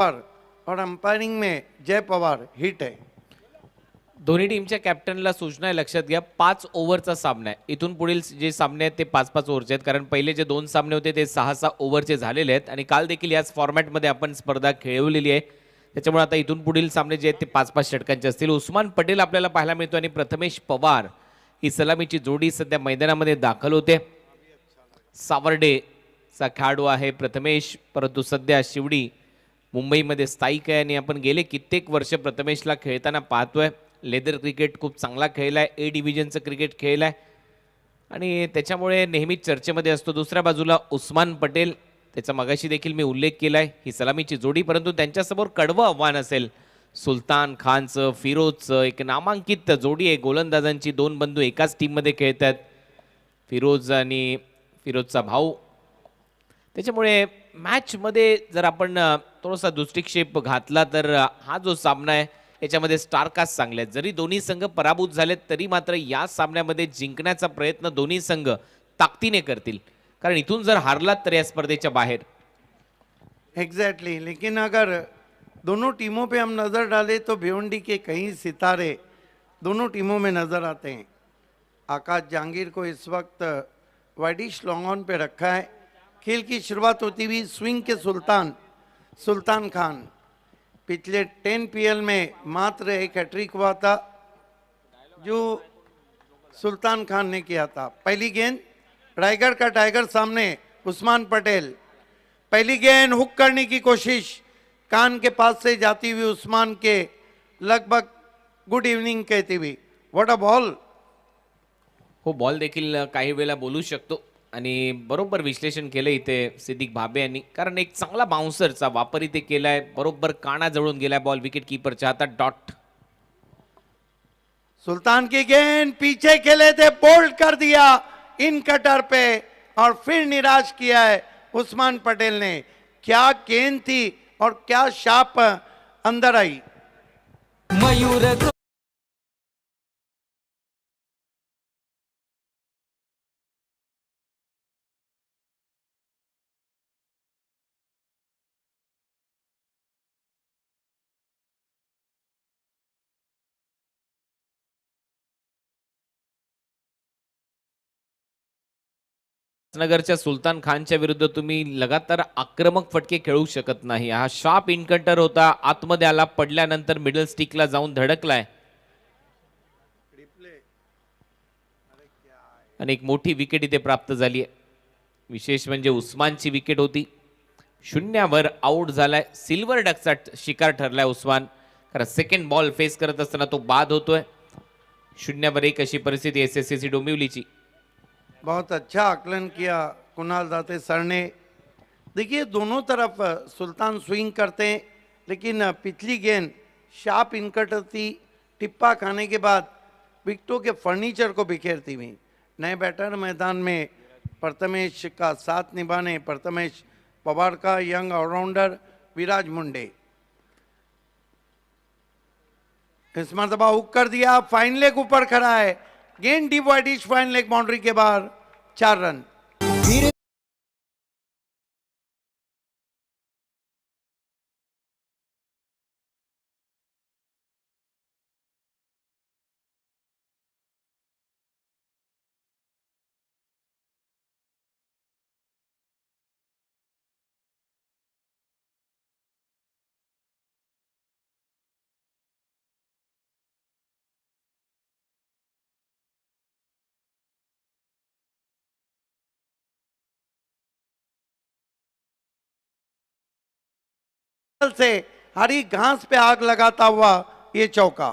और अंपायरिंग में जय पवार हिट है। दोन्ही टीमच्या कॅप्टनला सूचना आहे, लक्षात घ्या 5 ओव्हरचा सामना आहे. इथून पुढील जे सामने आहेत ते 5-5 ओव्हरचे आहेत, कारण पहिले जे 2 सामने होते ते 6-6 ओव्हरचे झालेले आहेत आणि काल देखील याच फॉर्मॅटमध्ये आपण स्पर्धा खेळवलेली आहे. त्याच्यामुळे आता इथून पुढील सामने जे आहेत ते 5-5 षटकांचे असतील. उस्मान पटेल आपल्याला पाहायला मिळतो आणि प्रथमेश पवार ही सलामीची जोडी सध्या मैदानामध्ये दाखल होते. सावर्डेचा खेळाडू आहे प्रथमेश, परंतु सध्या शिवडी मुंबईमध्ये स्थायिक आहे आणि आपण गेले कित्येक वर्ष प्रथमेशला खेळताना पाहतोय. लेदर क्रिकेट खूप चांगला खेळलाय, ए डिव्हिजनचं क्रिकेट खेळलाय आणि त्याच्यामुळे नेहमीच चर्चेमध्ये असतो. दुसऱ्या बाजूला उस्मान पटेल, त्याचा मगाशी देखील मी उल्लेख केलाय, ही सलामीची जोडी, परंतु त्यांच्यासमोर कडवं आव्हान असेल. सुलतान खानचं, फिरोजचं एक नामांकित जोडी आहे. गोलंदाजांची 2 बंधू एकाच टीममध्ये खेळतात, फिरोज आणि फिरोजचा भाऊ. त्याच्यामुळे मॅचमध्ये जर आपण थोडासा दृष्टिक्षेप घातला तर हा जो सामना आहे याच्यामध्ये स्टारकास्ट चांगले आहेत. जरी दोन्ही संघ पराभूत झालेत तरी मात्र या सामन्यामध्ये जिंकण्याचा प्रयत्न दोन्ही संघ ताकदीने करतील, कारण इथून जर हारलात तर या स्पर्धेच्या बाहेर. एग्जैक्टली लेकिन अगर दोनों टीमों पे हम नज़र डालें तो भिवंडी के कई सितारे दोनों टीमों में नज़र आते हैं. आकाश जहांगीर को इस वक्त वाइडिश लॉन्ग ऑन पे रखा है. खेल की शुरुआत होती हुई स्विंग के सुल्तान खान. पिछले 10 पीएल में मात्र एक हैट्रिक हुआ था जो सुल्तान खान ने किया था. पहली गेंद रायगढ़ का टाइगर सामने उस्मान पटेल. पहली गेंद हुक करने की कोशिश, कान के पास से जाती हुई उस्मान के लगभग गुड इवनिंग कहती हुई. What a ball. हो, बॉल देखील काही वेळेला बोलू शकतो आणि बरोबर विश्लेषण केलं इथे सिद्दीक भाबे यांनी, कारण एक चांगला बाउन्सरचा वापर इथे केलाय. बरोबर कानाजवळून गेलाय बॉल विकेट कीपरच्या हातात. डॉट. सुल्तान की गेंद पीछे खेले थे, बोल्ड कर दिया इन कटर पे और फिर निराश किया है उस्मान पटेल ने. क्या गेंद थी और क्या शाप अंदर आई. मयूर नगरच्या सुलतान खानच्या विरुद्ध तुम्ही लगातार आक्रमक फटके खेळू शकत नाही. हा शार्प इनकटर होता, आतमध्ये आला, पडल्यानंतर मिडल स्टिकला जाऊन धडकलाय आणि एक मोठी विकेट इथे प्राप्त झाली आहे. विशेष म्हणजे उस्मानची विकेट होती. 0वर आउट झालाय. सिल्वर डकचा शिकार ठरलाय उस्मान, कारण सेकंड बॉल फेस करत असताना तो बाद होतोय. 0वर 1 अशी परिस्थिती एसएससी डोंबिवलीची. बहुत अच्छा आकलन किया कुणाल दाते सर ने. देखिए दोनों तरफ सुल्तान स्विंग करते हैं, लेकिन पिछली गेंद शार्प इनकटर थी. टिप्पा खाने के बाद विकेटों के फर्नीचर को बिखेरती हुई. नए बैटर मैदान में प्रथमेश का साथ निभाने प्रथमेश पवार का यंग ऑलराउंडर विराज मुंडे. इस मरतबा हुक कर दिया, फाइन लेग ऊपर खड़ा है. गेंद deep wideish fine leg boundary के बाहर. 4 रन. से हरी घास पे आग लगाता हुआ ये चौका.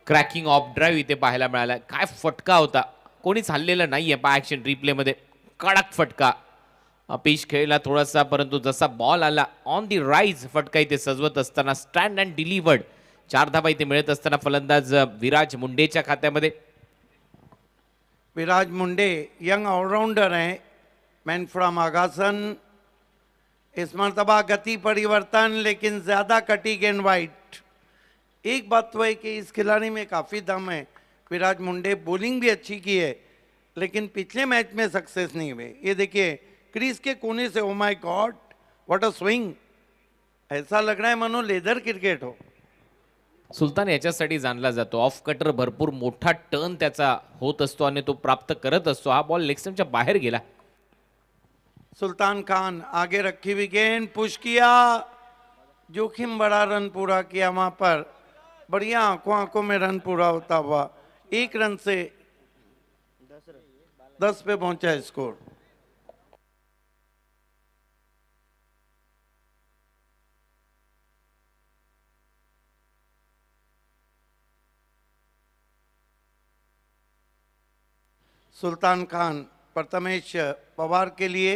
क्रॅकिंग ऑफ ड्राईव्ह इथे पाहायला मिळाला. काय फटका होता, कोणीच हल्लेलं नाहीये. पा ऍक्शन रिप्ले मध्ये कडक फटका. पिच खेळला थोडासा, परंतु जसा बॉल आला ऑन दी राईज फटका इथे सजवत असताना स्टँड अँड डिलिव्हर्ड. 4 धाबा इथे मिळत असताना फलंदाज विराज मुंडेच्या खात्यामध्ये. विराज मुंडे यंग ऑलराउंडर हैं, मैन फ्रॉम आगासन. इस मरतबा गति परिवर्तन, लेकिन ज़्यादा कटी गेंद वाइट. एक बात तो है कि इस खिलाड़ी में काफ़ी दम है. विराज मुंडे बॉलिंग भी अच्छी की है, लेकिन पिछले मैच में सक्सेस नहीं हुए. ये देखिए क्रीज के कोने से, oh my god what a swing. ऐसा लग रहा है मानो लेदर क्रिकेट हो. सुलतान याच्यासाठी जाणला जातो. ऑफ कटर भरपूर मोठा टर्न त्याचा होत असतो आणि तो प्राप्त करत असतो. हा बॉल लेग स्टंपच्या बाहेर गेला. सुल्तान खान आगे रखी हुई गेंद पुश किया, जोखिम बड़ा रन पूरा किया वहां पर. बढ़िया आंखों आंखों में रन पूरा होता हुआ 1 रन से 10 पे पहुंचा स्कोर. सुल्तान खान प्रथमेश पवार के लिए.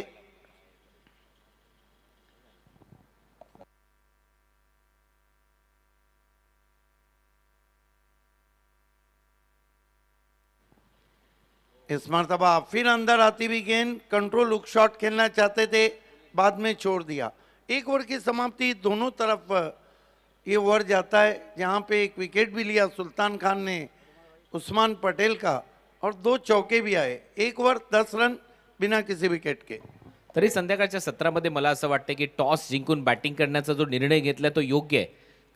इस मरतबा फिर अंदर आती हुई गेंद, कंट्रोल लुक शॉट खेलना चाहते थे, बाद में छोड़ दिया. 1 ओवर की समाप्ति, दोनों तरफ ये ओवर जाता है जहां पे 1 विकेट भी लिया सुल्तान खान ने उस्मान पटेल का और 2 चौके भी आए. 1 ओवर 10 रन बिना किसी विकेट के. तरी संध्याकाळच्या सत्रामध्ये मला असं वाटतं की टॉस जिंकून बॅटिंग करण्याचा जो निर्णय घेतला तो योग्य आहे.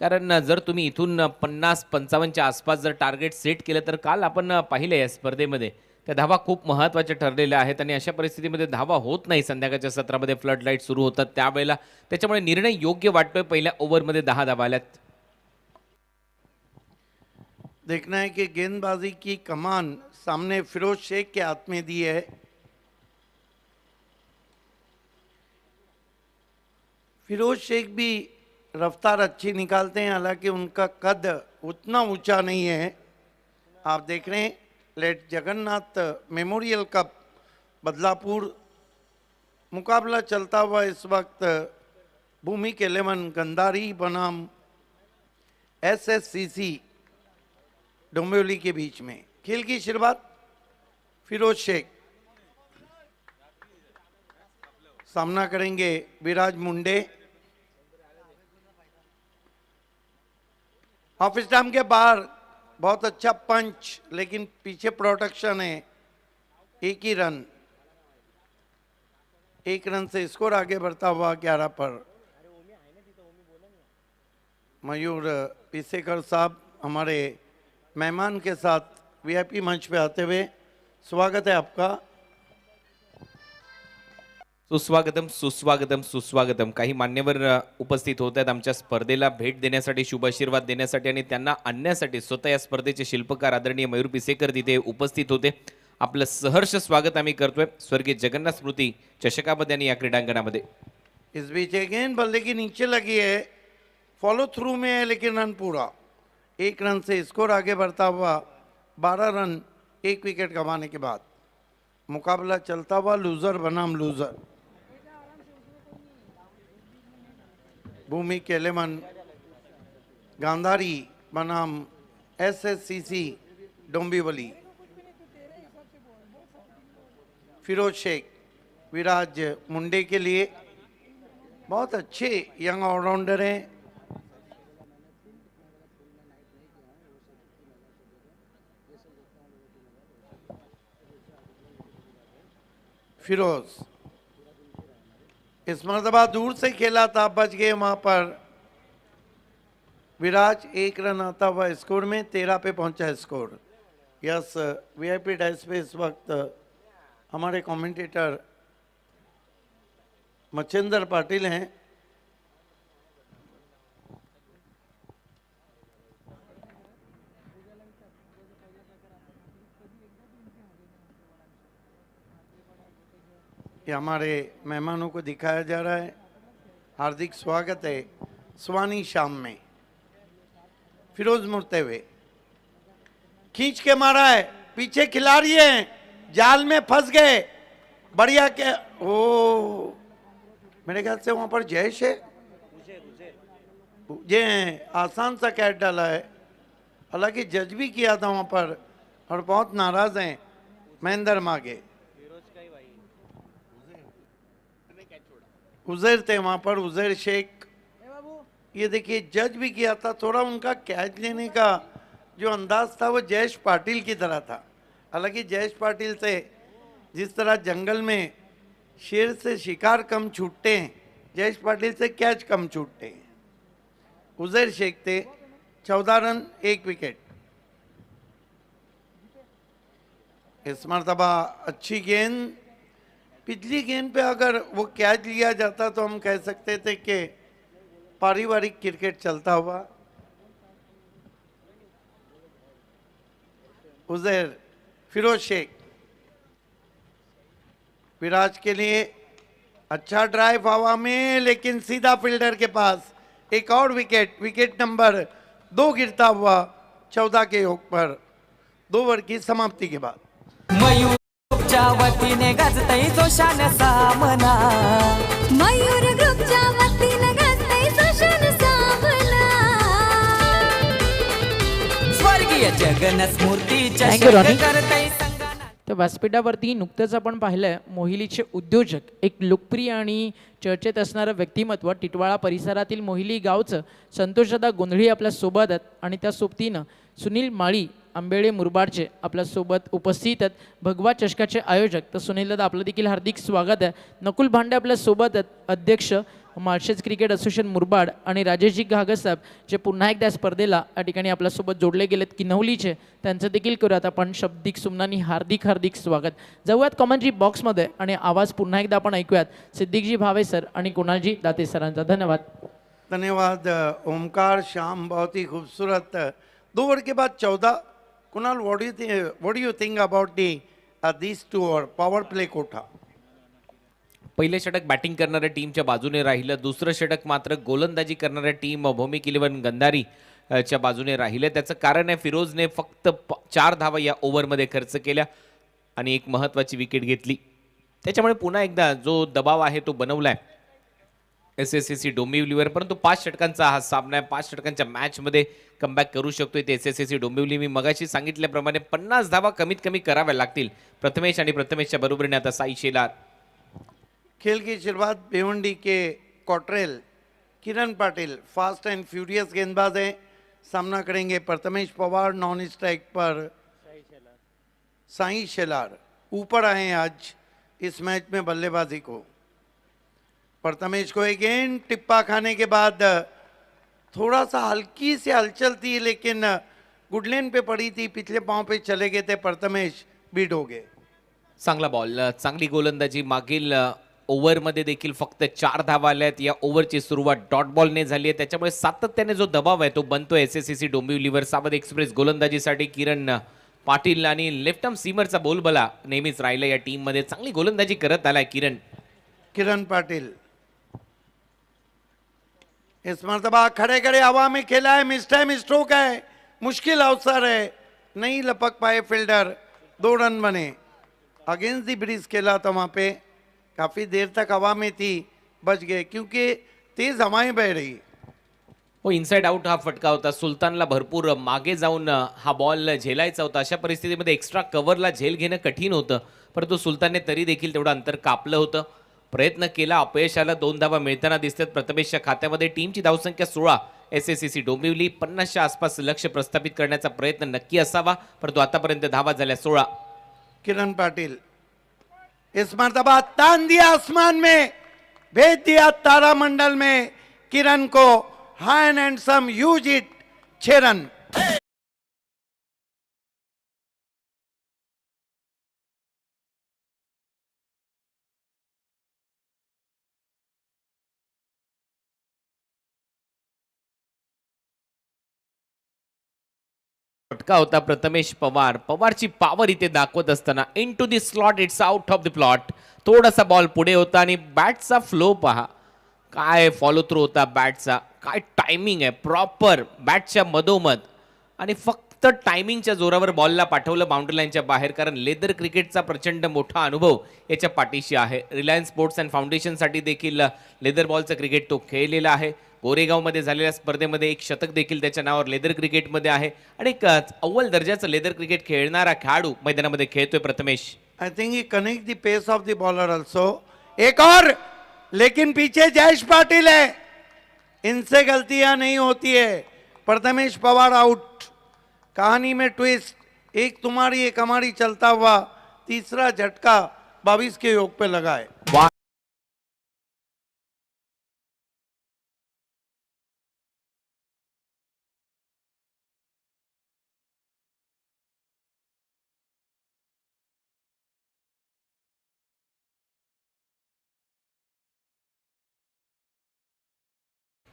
कारण जर तुम्ही इथून 50-55च्या आसपास जर टार्गेट सेट केलं तर काल आपण पाहिलं या स्पर्धेमध्ये त्या धावा खूप महत्त्वाच्या ठरलेल्या आहेत आणि अशा परिस्थितीमध्ये धावा होत नाही संध्याकाळच्या सत्रामध्ये फ्लड लाईट सुरू होतात त्यावेळेला. त्याच्यामुळे निर्णय योग्य वाटतोय. पहिल्या ओव्हरमध्ये 10 धावा आल्यात. देखना है कि गेंदबाजी की कमान सामने फिरोज शेख के हाथ में दी है. फिरोज शेख भी रफ्तार अच्छी निकालते हैं, हालांकि उनका कद उतना ऊंचा नहीं है. आप देख रहे हैं late Jagannath memorial cup Badlapur मुकाबला चलता हुआ इस वक्त भूमि के 11 गंधारी बनाम SSCC डोंबिवली के बीच में. खेल की शुरुआत फिरोज शेख, सामना करेंगे विराज मुंडे. ऑफ स्टंप के बाहर बहुत अच्छा पंच, लेकिन पीछे प्रोटेक्शन है. 1 ही रन, 1 रन से स्कोर आगे बढ़ता हुआ 11 पर. मयूर पिसेकर साहब हमारे मेहमान के साथ VIP मंच पे आते हुए स्वागत है आपका. सुस्वागतम सुस्वागतम सुस्वागतम. काही मान्यवर उपस्थित होत आहेत आमच्या स्पर्धेला भेट देण्यासाठी, शुभ आशीर्वाद देण्यासाठी आणि त्यांना आणण्यासाठी. स्वतः या स्पर्धेचे शिल्पकार आदरणीय मयूर पिसेकर तिथे उपस्थित होते. आपलं सहर्ष स्वागत आम्ही करतोय स्वर्गीय जगन्नाथ स्मृती चषकामध्ये आणि या क्रीडांगणामध्ये. इस बीच एक गेंद बल्ले के नीचे लगी है, फॉलो थ्रू में है, लेकिन रन पूरा. 1 रन से स्कोर आगे बढ़ता हुआ 12 रन 1 विकेट गंवाने के बाद. मुकाबला चलता हुआ लूजर बनाम लूजर. भूमि के 11 गांधारी बनाम SSCC डोंबिवली. फिरोज शेख विराज मुंडे के लिए. बहुत अच्छे यंग ऑलराउंडर हैं. फिरोज इस मरतबा दूर से खेला था, बच गए वहां पर. विराज 1 रन आता हुआ स्कोर में 13 पे पहुंचा स्कोर. यस VIP डैश पे इस वक्त हमारे कमेंटेटर मच्छिंदर पाटिल हैं. ये हमारे मेहमानों को दिखाया जा रहा है. हार्दिक स्वागत है सुहानी शाम में. फिरोज मुड़ते हुए खींच के मारा है, पीछे खिलाड़ी हैं, जाल में फंस गए. बढ़िया के ओ मेरे ख्याल से वहां पर जयेश है. ये आसान सा कैच डाला है, हालांकि जज भी किया था वहां पर और बहुत नाराज हैं महेंद्र मागे. उजैर थे वहां पर, उजैर शेख. ये देखिए जज भी किया था. थोड़ा उनका कैच लेने का जो अंदाज था वो जयेश पाटिल की तरह था. हालांकि जयेश पाटिल से जिस तरह जंगल में शेर से शिकार कम छूटते हैं, जयेश पाटिल से कैच कम छूटते हैं. उजैर शेख थे, 14 रन 1 विकेट। इस मरतबा अच्छी गेंद, पिछली गेंद पे अगर वो कैच लिया जाता तो हम कह सकते थे कि पारिवारिक क्रिकेट चलता हुआ। उजैर, फिरोज शेख, विराज के लिए अच्छा ड्राइव हवा में, लेकिन सीधा फील्डर के पास। एक और विकेट, विकेट नंबर 2 गिरता हुआ 14 के योग पर 2 ओवर की समाप्ति के बाद। मयूरच्या वतीने गाजतय जोशान सामना मयूर ग्रुपच्या वतीनं गाजतंय सुशान सामना स्वर्गीय जगन स्मूर्तीच्या Thank you, Ronnie. करतय संगना तर व्यासपीठावरती नुकतंच आपण पाहिलं मोहिलीचे उद्योजक, एक लोकप्रिय आणि चर्चेत असणारं व्यक्तिमत्व, टिटवाळा परिसरातील मोहिली गावचं संतोषदादा गोंधळी आपल्या सोबत आहेत आणि त्या सोबतीनं सुनील माळी आंबेडे मुरबाडचे आपल्या सोबत उपस्थित आहेत, भगवा चषकाचे आयोजक. तर सुनील दादा आपलं देखील हार्दिक स्वागत आहे. नकुल भांडे आपल्या सोबत आहेत, अध्यक्ष मार्शेस क्रिकेट असोसिएशन मुरबाड, आणि राजेशजी घागर साहेब जे पुन्हा एकदा या स्पर्धेला या ठिकाणी आपल्यासोबत जोडले गेलेत किनवलीचे, त्यांचं देखील करूयात आपण शब्दिक सुमनानी हार्दिक हार्दिक स्वागत. जाऊयात कॉमेंट्री बॉक्समध्ये आणि आवाज पुन्हा एकदा आपण ऐकूयात सिद्दीकजी भावे सर आणि कुणालजी दाते सरांचा. धन्यवाद. धन्यवाद ओमकार, श्याम, बहुत ही खूबसूरत 2 ओवर के बाद 14। Kunal, what do you think about these 2 over power play कोठा? पहिले षटक बॅटिंग करणाऱ्या टीमच्या बाजूने राहिलं, दुसरं षटक मात्र गोलंदाजी करणाऱ्या टीम भौमिक 11 गंधारी च्या बाजूने राहिले. त्याचं कारण आहे फिरोजने फक्त 4 धावा या ओव्हरमध्ये खर्च केल्या आणि एक महत्त्वाची विकेट घेतली. त्याच्यामुळे पुन्हा एकदा जो दबाव आहे तो बनवलाय SSSC डोंबिवलीवर. परंतु 5 षटकांचा हा सामना आहे, 5 षटकांच्या मॅचमध्ये कमबॅक करू शकतोय ते SSSC डोंबिवली. मी मगाशी सांगितल्याप्रमाणे 50 धावा कमीत कमी कराव्या लागतील प्रथमेश, आणि प्रथमेशच्या बरोबरीने आता साई शेलार. खेल की शुरुआत भिवंडी के कॉट्रेल किरण पाटिल फास्ट एंड फ्यूरियस गेंदबाज हैं, सामना करेंगे प्रथमेश पवार। नॉन स्ट्राइक पर साई शेलार ऊपर आए हैं आज इस मैच में बल्लेबाजी को। प्रथमेश को एक गेंद टिप्पा खाने के बाद थोड़ा सा हल्की सी हलचल थी, लेकिन गुडलेन पे पड़ी थी, पिछले पांव पे चले गए थे प्रथमेश, बीट हो गए। चांगला बॉल, चांगली गोलंदाजी. मागील ओव्हरमध्ये देखील फक्त 4 धावा आल्या आहेत. या ओव्हरची सुरुवात डॉट बॉलने झाली आहे, त्याच्यामुळे सातत्याने जो दबाव आहे तो बनतोय SSSC डोंबिवलीवर. सावध एक्सप्रेस गोलंदाजीसाठी किरण पाटील आणि लेफ्ट आर्म सीमरचा बोलबला नेहमीच राहिला या टीममध्ये. चांगली गोलंदाजी करत आलाय किरण पाटिल इस मरतबा खड़े खड़े हवा में खेला है, मिस टाइम स्ट्रोक है, मुश्किल अवसर है, नहीं लपक पाए फील्डर, 2 रन बने। अगेंस्ट दी ब्रिज खेला था वहाँ पे, काफ़ी देर तक हवा में थी, बच गए क्योंकि तेज हवाएं बह रही। हो, इनसाइड आउट हा फटका होता. सुलतानला भरपूर मागे जाऊन हा बॉल झेलायचा होता. अशा परिस्थितीमध्ये एक्स्ट्रा कव्हरला झेल घेणं कठीण होतं, परंतु सुलतानने तरी देखील तेवढं अंतर कापलं होतं, प्रयत्न केला, अपयशाला 2 धावा मिळताना दिसतात प्रथमेशच्या खात्यामध्ये. टीमची धावसंख्या 16, SSSC डोंबिवली 50च्या आसपास लक्ष्य प्रस्थापित करण्याचा प्रयत्न नक्की असावा, परंतु आतापर्यंत धावा झाल्या 16. किरण पाटिल इस मरतबा तान दिया आसमान में, भेज दिया तारामंडल में, किरण को high and handsome huge hit, 6 run. फटका होता प्रथमेश पवार. पवारची पॉवर इथे दाखवत असताना into the slot, it's out of the plot. थोडासा बॉल पुढे होता आणि बॅटचा फ्लो पहा, काय फॉलो थ्रू होता बॅटचा, काय टायमिंग आहे प्रॉपर बॅटच्या मधोमध, आणि फक्त टायमिंगच्या जोरावर बॉलला पाठवलं बाउंड्री लाईनच्या बाहेर. कारण लेदर क्रिकेटचा प्रचंड मोठा अनुभव याच्या पाठीशी आहे. रिलायन्स स्पोर्ट्स अँड फाउंडेशनसाठी देखील लेदर बॉलचं क्रिकेट तो खेळलेला आहे. गोरेगावमध्ये झालेल्या स्पर्धेमध्ये एक शतक देखील त्याच्या नावावर लेदर क्रिकेटमध्ये आहे, आणि एक अव्वल दर्जाचं लेदर क्रिकेट खेळणारा खेळाडू मैदानामध्ये खेळतोय Prathamesh. I think he connect the pace of the bowler also. एक और, लेकिन पीछे जयेश पाटिल है, इनसे गलतियां नहीं होती है। प्रथमेश पवार आउट। कहानी में ट्विस्ट, एक तुम्हारी एक हमारी चलता हुआ तीसरा झटका 22 के योग पे लगा है।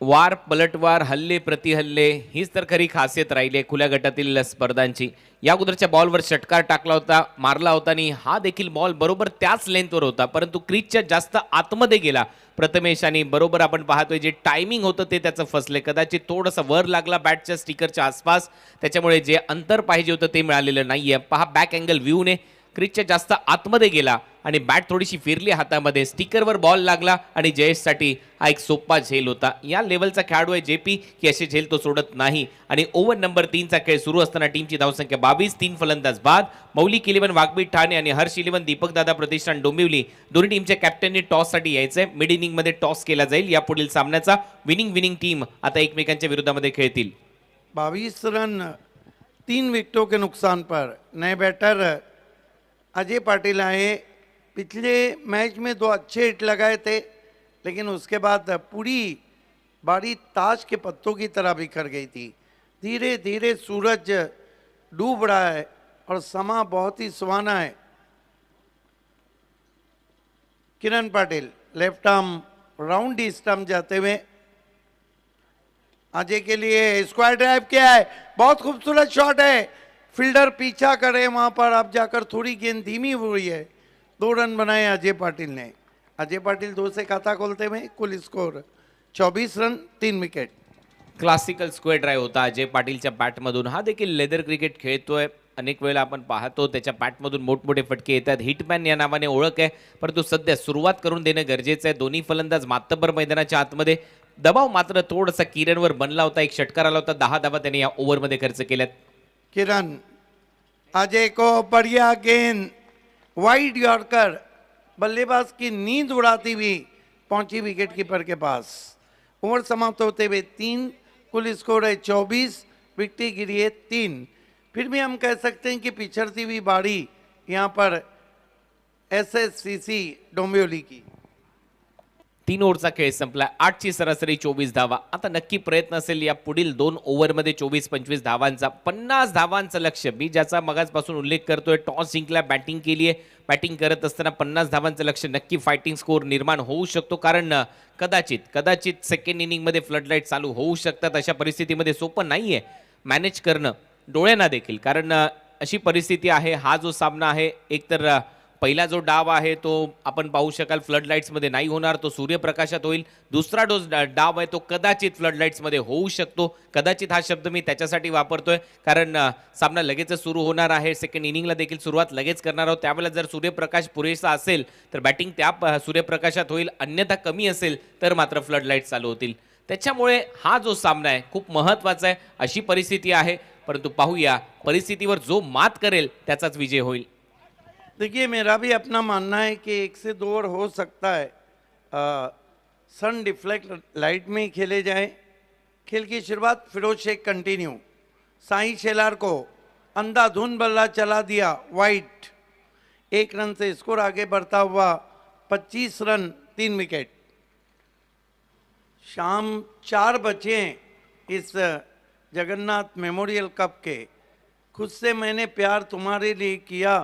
वार पलटवार, हल्ले प्रतिहल्ले हीच तर खरी खासियत राहिली आहे खुल्या गटातील स्पर्धांची. या अगोदरच्या बॉलवर षटकार टाकला होता, मारला होता आणि हा देखील बॉल बरोबर त्याच लेंथवर होता, परंतु क्रीजच्या जास्त आतमध्ये गेला प्रथमेश आणि बरोबर आपण पाहतोय जे टायमिंग होतं ते त्याचं फसले. कदाचित थोडंसं वर लागला बॅटच्या स्टिकरच्या आसपास, त्याच्यामुळे जे अंतर पाहिजे होतं ते मिळालेलं नाहीये. पहा बॅक अँगल व्ह्यूने क्रीजच्या जास्त आतमध्ये गेला आणि बॅट थोडीशी फिरली हातामध्ये, स्टिकरवर बॉल लागला आणि जयेशसाठी हा एक सोपा झेल होता. या लेवलचा खेळाडू आहे जेपी की असे झेल तो सोडत नाही. आणि ओव्हर नंबर 3चा खेळ सुरू असताना टीमची धावसंख्या 22, 3 फलंदाज बाद. मौलिक 11 वाघबीट ठाणे आणि हर्ष 11 दीपक दादा प्रतिष्ठान डोंबिवली. दोन्ही टीमच्या कॅप्टननी टॉससाठी यायचंय. मिड इनिंगमध्ये टॉस केला जाईल. या पुढील सामन्याचा विनिंग टीम आता एकमेकांच्या विरोधामध्ये खेळतील. 22 रन 3 विकेटों के नुकसान पर नए बैटर अजय पाटिल आए. पिछले मैच में 2 अच्छे हिट लगाए थे, लेकिन उसके बाद पूरी बारी ताश के पत्तों की तरह बिखर गई थी. धीरे धीरे सूरज डूब रहा है और समा बहुत ही सुहाना है. Kiran Patil left arm round the stump जाते हुए अजय के लिए स्क्वायर ड्राइव किया है. बहुत खूबसूरत शॉट है. फील्डर पीछा करे वहां पर, अब जाकर थोड़ी गेंद धीमी हुई है. 2 रन बनाए अजय पाटिल ने. अजय पाटिल 2 से खाता खोलते हुए कुल score 24 run 3 wicket. Classical square drive होता अजय पाटीलच्या बॅटमधून. हा देखील लेदर क्रिकेट खेळतोय. अनेक वेळेला आपण पाहतो त्याच्या बॅटमधून मोठमोठे फटके येतात. हिटमॅन या नावाने ओळख आहे, परंतु सध्या सुरुवात करून देणं गरजेचं आहे. दोन्ही फलंदाज मातब्बर मैदानाच्या आतमध्ये. दबाव मात्र थोडासा किरणवर बनला होता. एक षटकार आला होता. 10 धावा त्याने या ओव्हरमध्ये खर्च केल्यात. किरण अजय को बढ़िया गेंद, वाइड यॉर्कर, बल्लेबाज की नींद उड़ाती हुई पहुंची विकेट कीपर के पास. ओवर समाप्त होते हुए 3, कुल स्कोर है 24, विकेट गिरी है 3. फिर भी हम कह सकते हैं कि पिछड़ती हुई बारी यहाँ पर एसएससीसी डोंबिवली की. 3 ओव्हरचा खेळ संपला. 8ची सरासरी 24 धावा. आता नक्की प्रयत्न असेल या पुढील 2 ओव्हरमध्ये 24-25 धावांचा. 50 धावांचं लक्ष्य मी ज्याचा मगाचपासून उल्लेख करतोय. टॉस जिंकला, बॅटिंग केली आहे. बॅटिंग करत असताना 50 धावांचं लक्ष्य नक्की फायटिंग स्कोर निर्माण होऊ शकतो, कारण कदाचित सेकंड इनिंगमध्ये फ्लडलाईट चालू होऊ शकतात. अशा परिस्थितीमध्ये सोपं नाहीये मॅनेज करणं डोळ्यांना देखील, कारण अशी परिस्थिती आहे. हा जो सामना आहे एकतर पहिला जो डाव आहे तो आपण पाहू शकाल फ्लडलाईट्समध्ये नाही होणार, तो सूर्यप्रकाशात होईल. दुसरा डाव आहे तो कदाचित फ्लडलाईट्समध्ये होऊ शकतो. कदाचित हा शब्द मी त्याच्यासाठी वापरतोय कारण सामना लगेच सुरू होणार आहे. सेकंड इनिंगला देखील सुरुवात लगेच करणार आहोत. त्यावेळेला जर सूर्यप्रकाश पुरेसा असेल तर बॅटिंग त्या सूर्यप्रकाशात होईल, अन्यथा कमी असेल तर मात्र फ्लडलाईट्स चालू होतील. त्याच्यामुळे हा जो सामना आहे खूप महत्त्वाचा आहे. अशी परिस्थिती आहे, परंतु पाहूया परिस्थितीवर जो मात करेल त्याचाच विजय होईल. देखिए मेरा भी अपना मानना है कि 1 से 2 ओवर हो सकता है सन डिफ्लेक्ट लाइट में ही खेले जाए. खेल की शुरुआत फिरोज शेख कंटिन्यू. साई शेलार को अंधाधुंध बल्ला चला दिया वाइट. 1 रन से स्कोर आगे बढ़ता हुआ 25 रन 3 विकेट. शाम 4 बजे इस जगन्नाथ मेमोरियल कप के. खुद से मैंने प्यार तुम्हारे लिए किया,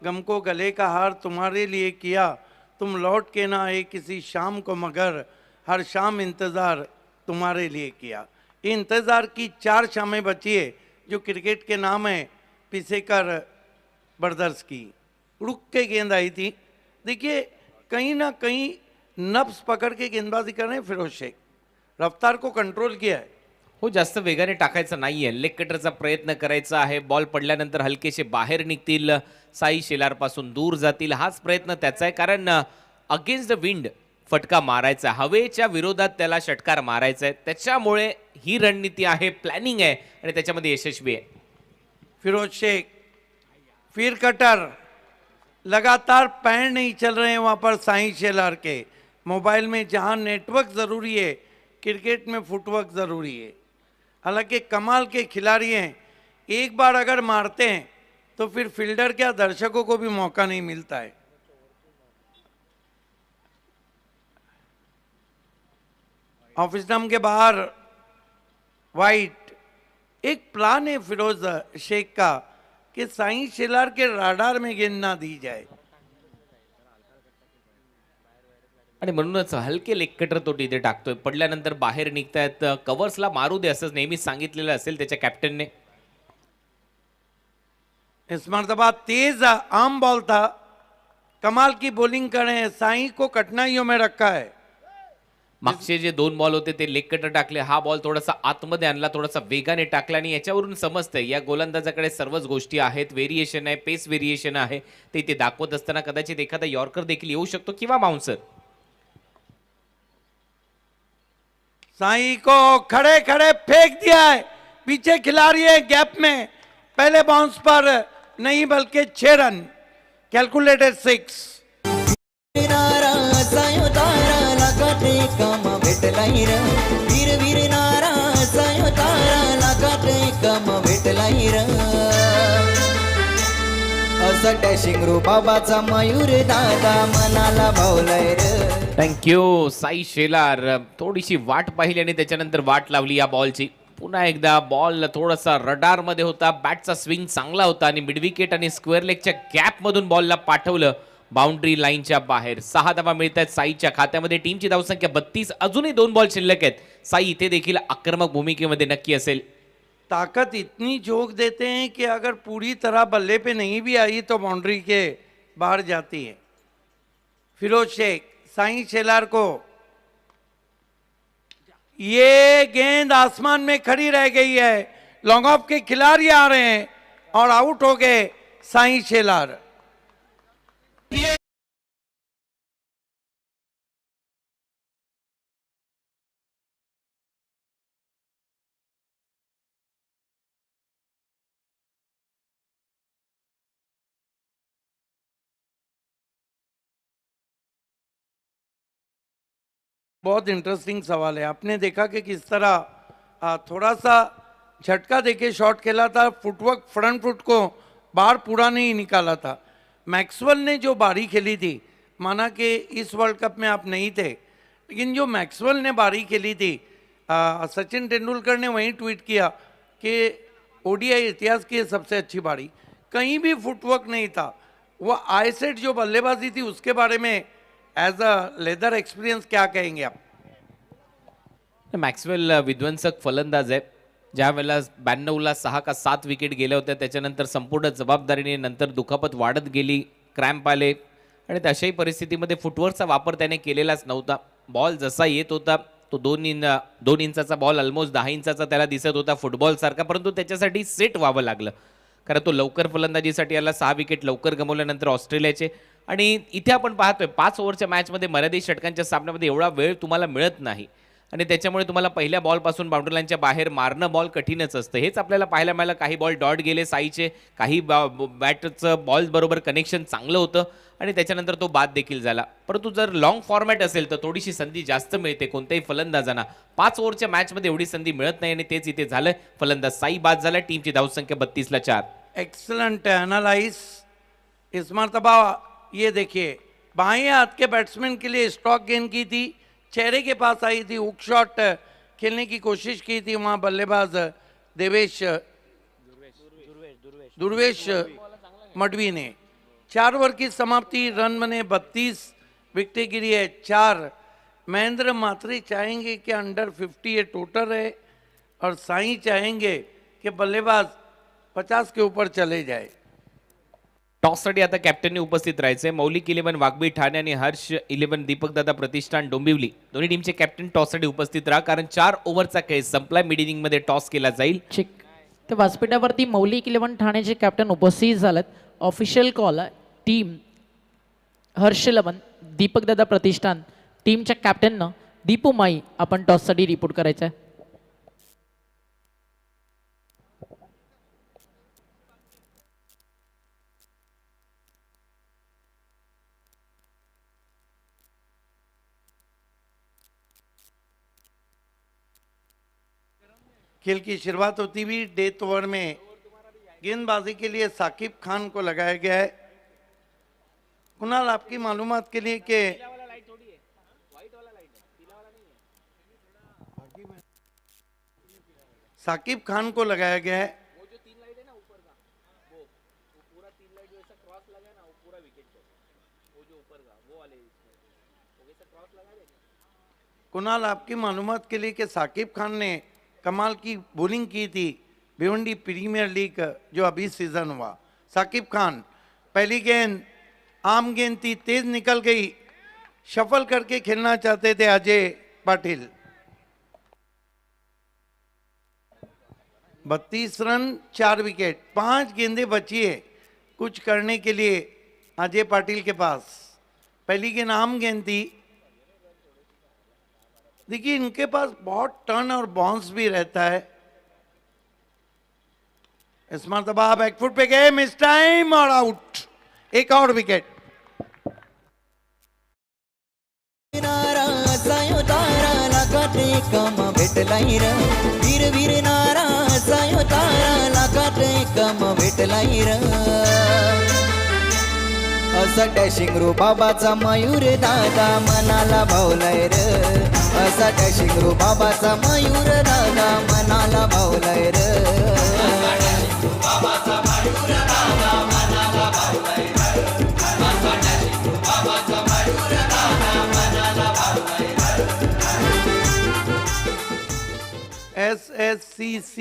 गम को गले का हार तुम्हारे लिए किया, तुम लौट के ना आए किसी शाम को मगर हर शाम इंतज़ार तुम्हारे लिए किया. इंतज़ार की 4 शामें बची है जो क्रिकेट के नाम है पिसेकर ब्रदर्स की. रुक के गेंद आई थी. देखिए कहीं ना कहीं नब्स पकड़ के गेंदबाजी कर रहे हैं फिरोज शेख. रफ्तार को कंट्रोल किया है. हो, जास्त वेगाने टाकायचं नाहीये. लेग कटरचा प्रयत्न करायचा आहे. बॉल पडल्यानंतर हलकेसे बाहेर निघतील, साई शेलार पासून दूर जातील. हाच प्रयत्न त्याचा आहे, कारण अगेन्स्ट द विंड फटका मारायचा, हवेच्या विरोधात त्याला षटकार मारायचा आहे. त्याच्यामुळे ही रणनीती आहे, प्लॅनिंग आहे आणि त्याच्यामध्ये यशस्वी आहे. फिरोज शेख फिर कटर, लगातार पैर नहीं चल रहे हैं वहाँ पर साई शेलार के. मोबाइल में जहाँ नेटवर्क ज़रूरी है, क्रिकेट में फुटवर्क ज़रूरी है. हालांकि कमाल के खिलाड़ी हैं. एक बार अगर मारते हैं तो फिर फील्डर क्या दर्शकों को भी मौका नहीं मिलता है. ऑफ स्टंप के बाहर वाइट. एक प्लान है फिरोज शेख का कि साई शेलार के राडार में गेंद ना दी जाए. आणि म्हणूनच हलके लेग कटर तो तिथे टाकतोय. पडल्यानंतर बाहेर निघतायत. कव्हर्सला मारू दे असंच नेहमीच सांगितलेलं असेल त्याच्या कॅप्टनने. इस मरतबा तेज आम बॉल था, कमाल की बॉलिंग करे हैं, साई को कठिनाइयों में रखा है. मागचे जे 2 बॉल होते ते लेग कटर टाकले. हा बॉल थोडासा आतमध्ये आणला, थोडासा वेगाने टाकला आणि याच्यावरून समजतंय या गोलंदाजाकडे सर्वच गोष्टी आहेत. व्हेरिएशन आहे, पेस व्हेरिएशन आहे. ते इथे दाखवत असताना कदाचित एखादा यॉर्कर देखील येऊ शकतो किंवा बाउन्सर. साई को खड़े खड़े फेंक दिया है, पीछे खिलाड़ी है गैप में. पहले बाउंस पर नहीं बल्कि 6 रन, कैलकुलेटेड 6. नारा सायो तारा लगाटे काम भेटलाई र वीर वीर नारा सायो तारा लगाटे काम भेटलाई र असं डॅशिंग रो बाबाचा मयूर दादा मनाला भावलाय र. थँक्यू साई शेलार. थोडीशी वाट पाहिली आणि त्याच्यानंतर वाट लावली या बॉलची. पुन्हा एकदा बॉल थोडासा रडारमध्ये होता. बॅटचा स्विंग चांगला होता आणि मिडविकेट आणि स्क्वेअर लेगच्या गॅपमधून बॉलला पाठवलं बाउंड्री लाईनच्या बाहेर. 6 धावा मिळत आहेत साईच्या खात्यामध्ये. टीमची धावसंख्या 32. अजूनही 2 बॉल शिल्लक आहेत. साई इथे देखील आक्रमक भूमिकेमध्ये नक्की असेल. ताकत इतनी झोंक देते हैं कि अगर पूरी तरह बल्ले पे नहीं भी आई तो बाउंड्री के बाहर जाती है. फिरोज शेख, साई शेलार को ये गेंद आसमान में खड़ी रह गई है. लॉन्ग ऑफ के खिलाड़ी आ रहे हैं और आउट हो गए साई शेलार. बहुत इंटरेस्टिंग सवाल है. आपने देखा कि किस तरह थोड़ा सा झटका देके शॉट खेला था. फुटवर्क फ्रंट फुट को बाहर पूरा नहीं निकाला था. मैक्सवेल ने जो बारी खेली थी, माना कि इस वर्ल्ड कप में आप नहीं थे, लेकिन जो मैक्सवेल ने बारी खेली थी, सचिन तेंदुलकर ने वहीं ट्वीट किया कि ओडीआई इतिहास की सबसे अच्छी बारी. कहीं भी फुटवर्क नहीं था. वो आई सेट जो बल्लेबाजी थी उसके बारे में एज अ लेदर एक्सपिरियंस क्या कहेंगे आप? मॅक्सवेल विध्वंसक फलंदाज आहे. ज्या वेळेला 92ला 6 का 7 विकेट गेल्या होत्या त्याच्यानंतर संपूर्ण जबाबदारीने नंतर दुखापत वाढत गेली, क्रॅम्प आले आणि अशाही परिस्थितीमध्ये फुटवर्कचा वापर त्याने केलेलाच नव्हता. बॉल जसा येत होता तो 2 इंचाचा बॉल ऑलमोस्ट 10 इंचाचा त्याला दिसत होता फुटबॉल सारखा, परंतु त्याच्यासाठी सेट व्हावं लागलं. कारण तो लवकर फलंदाजीसाठी आला. 6 विकेट लवकर गमावल्यानंतर ऑस्ट्रेलियाचे. आणि इथे आपण पाहतोय 5 ओव्हरच्या मॅचमध्ये मर्यादित षटकांच्या सामन्यामध्ये एवढा वेळ तुम्हाला मिळत नाही आणि त्याच्यामुळे तुम्हाला पहिल्या बॉलपासून बाउंड्री लाईनच्या बाहेर मारणं बॉल कठीणच असतं. हेच आपल्याला पाहायला मिळालं. काही बॉल डॉट गेले साईचे, काही बॅटचं बॉल बरोबर कनेक्शन चांगलं होतं आणि त्याच्यानंतर तो बाद देखील झाला. परंतु जर लॉंग फॉर्मॅट असेल तर थोडीशी संधी जास्त मिळते कोणत्याही फलंदाजांना. 5 ओव्हरच्या मॅचमध्ये एवढी संधी मिळत नाही आणि तेच इथे झालं. फलंदाज साई बाद झाला. टीमची धावसंख्या 32 ला 4. Excellent analyse. इस मरतबा ये देखिए, बाएं हाथ के बैट्समैन के लिए स्ट्रोक गेंद की थी, चेहरे के पास आई थी, हुक शॉट खेलने की कोशिश की थी. वहां बल्लेबाज दुर्वेश मडवी ने. 4 ओवर की समाप्ति, रन बने 32, विकेटें गिरी है 4. महेंद्र मात्रे चाहेंगे कि अंडर 50 ये टोटल है और साई चाहेंगे कि बल्लेबाज 50 के ऊपर चले जाए. टॉससाठी आता कॅप्टनने उपस्थित राहायचंय. मौलिक 11 वाघबी ठाणे आणि हर्ष 11 दीपकदादा प्रतिष्ठान डोंबिवली. दोन्ही टीमचे कॅप्टन टॉससाठी उपस्थित राहा कारण 4 ओव्हरचा खेळ संपला. मिड इनिंग मध्ये टॉस केला जाईल. ठीक. तर व्यासपीठावरती मौलिक 11 ठाण्याचे कॅप्टन उपस्थित झालेत. ऑफिशियल कॉल टीम हर्ष 11 दीपकदादा प्रतिष्ठान टीमच्या कॅप्टननं दीपू माई आपण टॉससाठी रिपोर्ट करायचं आहे. खेल की शुरुआत होती हुई डेथ ओवर में गेंदबाजी के लिए साकिब खान को लगाया गया है. कुणाल, आपकी मालूमात के लिए कि साकिब खान को लगाया गया है. कुणाल, आपकी मालूमात के लिए कि साकिब खान ने कमाल की बॉलिंग की थी भिवंडी प्रीमियर लीग जो अभी सीजन हुआ। साकिब खान, पहली गेंद आम गेंद थी, तेज निकल गई, शफल करके खेलना चाहते थे अजय पाटिल। 32 रन 4 विकेट, 5 गेंदें बची है कुछ करने के लिए अजय पाटिल के पास। पहली गेंद आम गेंद थी। देखिए इनके पास बहुत टर्न और बाउंस भी रहता है। इस मरतबा बैकफुट पे गए, मिस टाइम और आउट, एक और विकेट। नारा सायो तारा लागाटे काम भेटलाई र वीर वीर नारा सायो तारा लागाटे काम भेटलाई र असा डॅशिंग बाबाचा मयूर दादा मनाला भावलाय र असा डॅशिंग बाबाचा मयूर दादा मनाला भावलाय र SSCC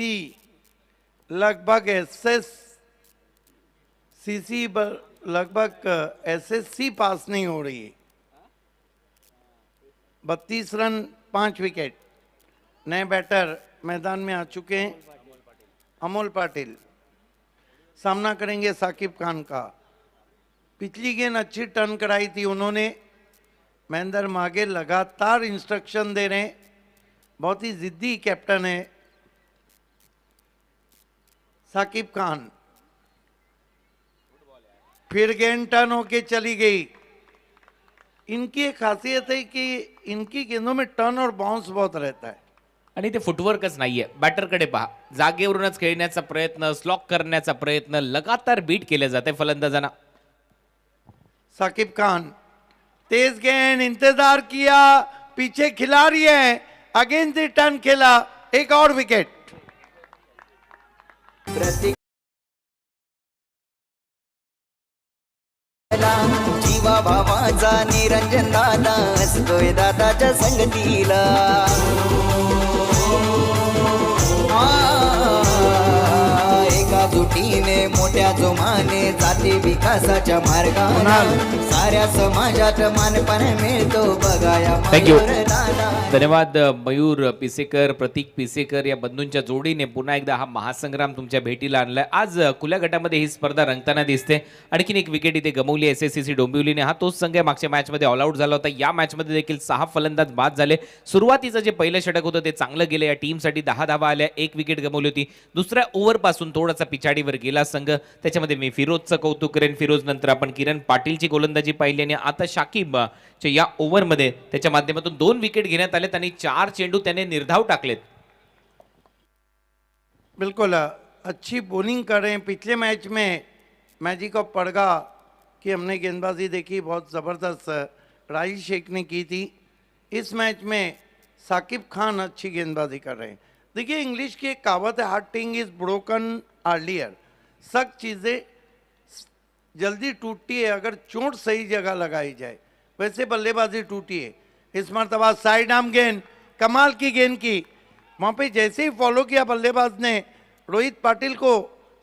लगभग SSCC लगभग SSC पास नहीं हो रही है। 32 रन 5 विकेट। नए बैटर मैदान में आ चुके हैं। अमोल पाटिल सामना करेंगे साकिब खान का। पिछली गेंद अच्छी टर्न कराई थी उन्होंने। महेंद्र मागे लगातार इंस्ट्रक्शन दे रहे हैं, बहुत ही जिद्दी कैप्टन है साकिब खान। फिर गेंद टर्न होके चली गई। इनकी एक खासियत है कि इनकी गेंदों में टर्न और बाउंस बहुत रहता है। आणि ते फुटवर्कच नाहीये। बॅटरकडे पहा, जागेवरूनच खेळण्याचा प्रयत्न, स्लॉक करण्याचा प्रयत्न, लगातार बीट केले जाते फलंदाजांना। साकिब खान तेज गेंद, इंतजार किया, पीछे खिलाड़ी है, अगेंस्ट द टर्न खेला, एक और विकेट। प्रत्येक जीवा भावाचा निरंजन दादा असतोय दादाच्या संगतीला एका जुटीने मोठ्या जोमाने जाते विकासाच्या मार्गाने साऱ्या समाजात मानपण मिळतो बघाया Thank you. मयूर दादा। धन्यवाद मयूर पिसेकर, प्रतीक पिसेकर या बंधूंच्या जोडीने पुन्हा एकदा हा महासंग्राम तुमच्या भेटीला आणलाय। आज खुल्या गटामध्ये ही स्पर्धा रंगताना दिसते। आणखीन एक विकेट इथे गमावली एसएससीसी डोंबिवलीने। हा तोच संघ मागच्या मॅचमध्ये ऑल आउट झाला होता। या मॅचमध्ये देखील 6 फलंदाज बाद झाले। सुरुवातीचं जे पहिलं षटक होतं ते चांगलं गेलं। या टीमसाठी 10 धावा आल्या, 1 विकेट गमावली होती। दुसऱ्या ओव्हरपासून थोडासा पिछाडीवर गेला संघ। त्याच्यामध्ये मी फिरोजचं कौतुक करेन। फिरोज नंतर आपण किरण पाटीलची गोलंदाजी पाहिली आणि आता शाकिबच्या या ओव्हरमध्ये त्याच्या माध्यमातून 2 विकेट घेण्यात आलेत आणि 4 चेंडू त्याने निर्धाव टाकलेत। बिल्कुल अच्छी बॉलिंग कर रहे हैं। पिछले मैच में मैजिक ऑफ पड़गा की हमने गेंदबाजी देखी, बहुत ज़बरदस्त राही शेख ने की थी। इस मैच में साकिब खान अच्छी गेंदबाजी कर रहे हैं। देखिए इंग्लिश की एक कहावत है, hard thing is broken earlier. सख्त चीज़ें जल्दी टूटती है अगर चोट सही जगह लगाई जाए, वैसे बल्लेबाजी टूटी है। इस मरतबा साइड आर्म गेंद, कमाल की गेंद की, वहाँ पे जैसे ही फॉलो किया बल्लेबाज ने रोहित पाटिल को,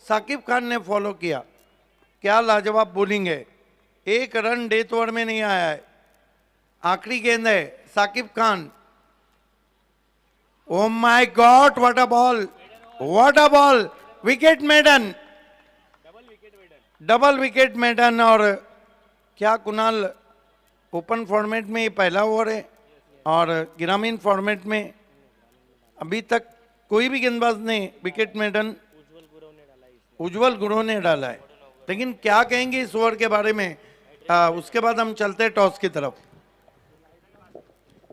साकिब खान ने फॉलो किया। क्या लाजवाब बॉलिंग है। 1 रन डेथ ओवर में नहीं आया है। आखिरी गेंद है Saqib Khan. Oh my god, what a ball, what a ball, wicket maiden, double wicket maiden. और क्या कुणाल, ओपन फॉर्मेट में ये पहला ओवर है और ग्रामीण फॉर्मेट में अभी तक कोई भी गेंदबाज ने विकेट मेडन, उज्जवल गुरु ने डाला है। लेकिन क्या कहेंगे इस ओवर के बारे में, उसके बाद हम चलते हैं टॉस की तरफ।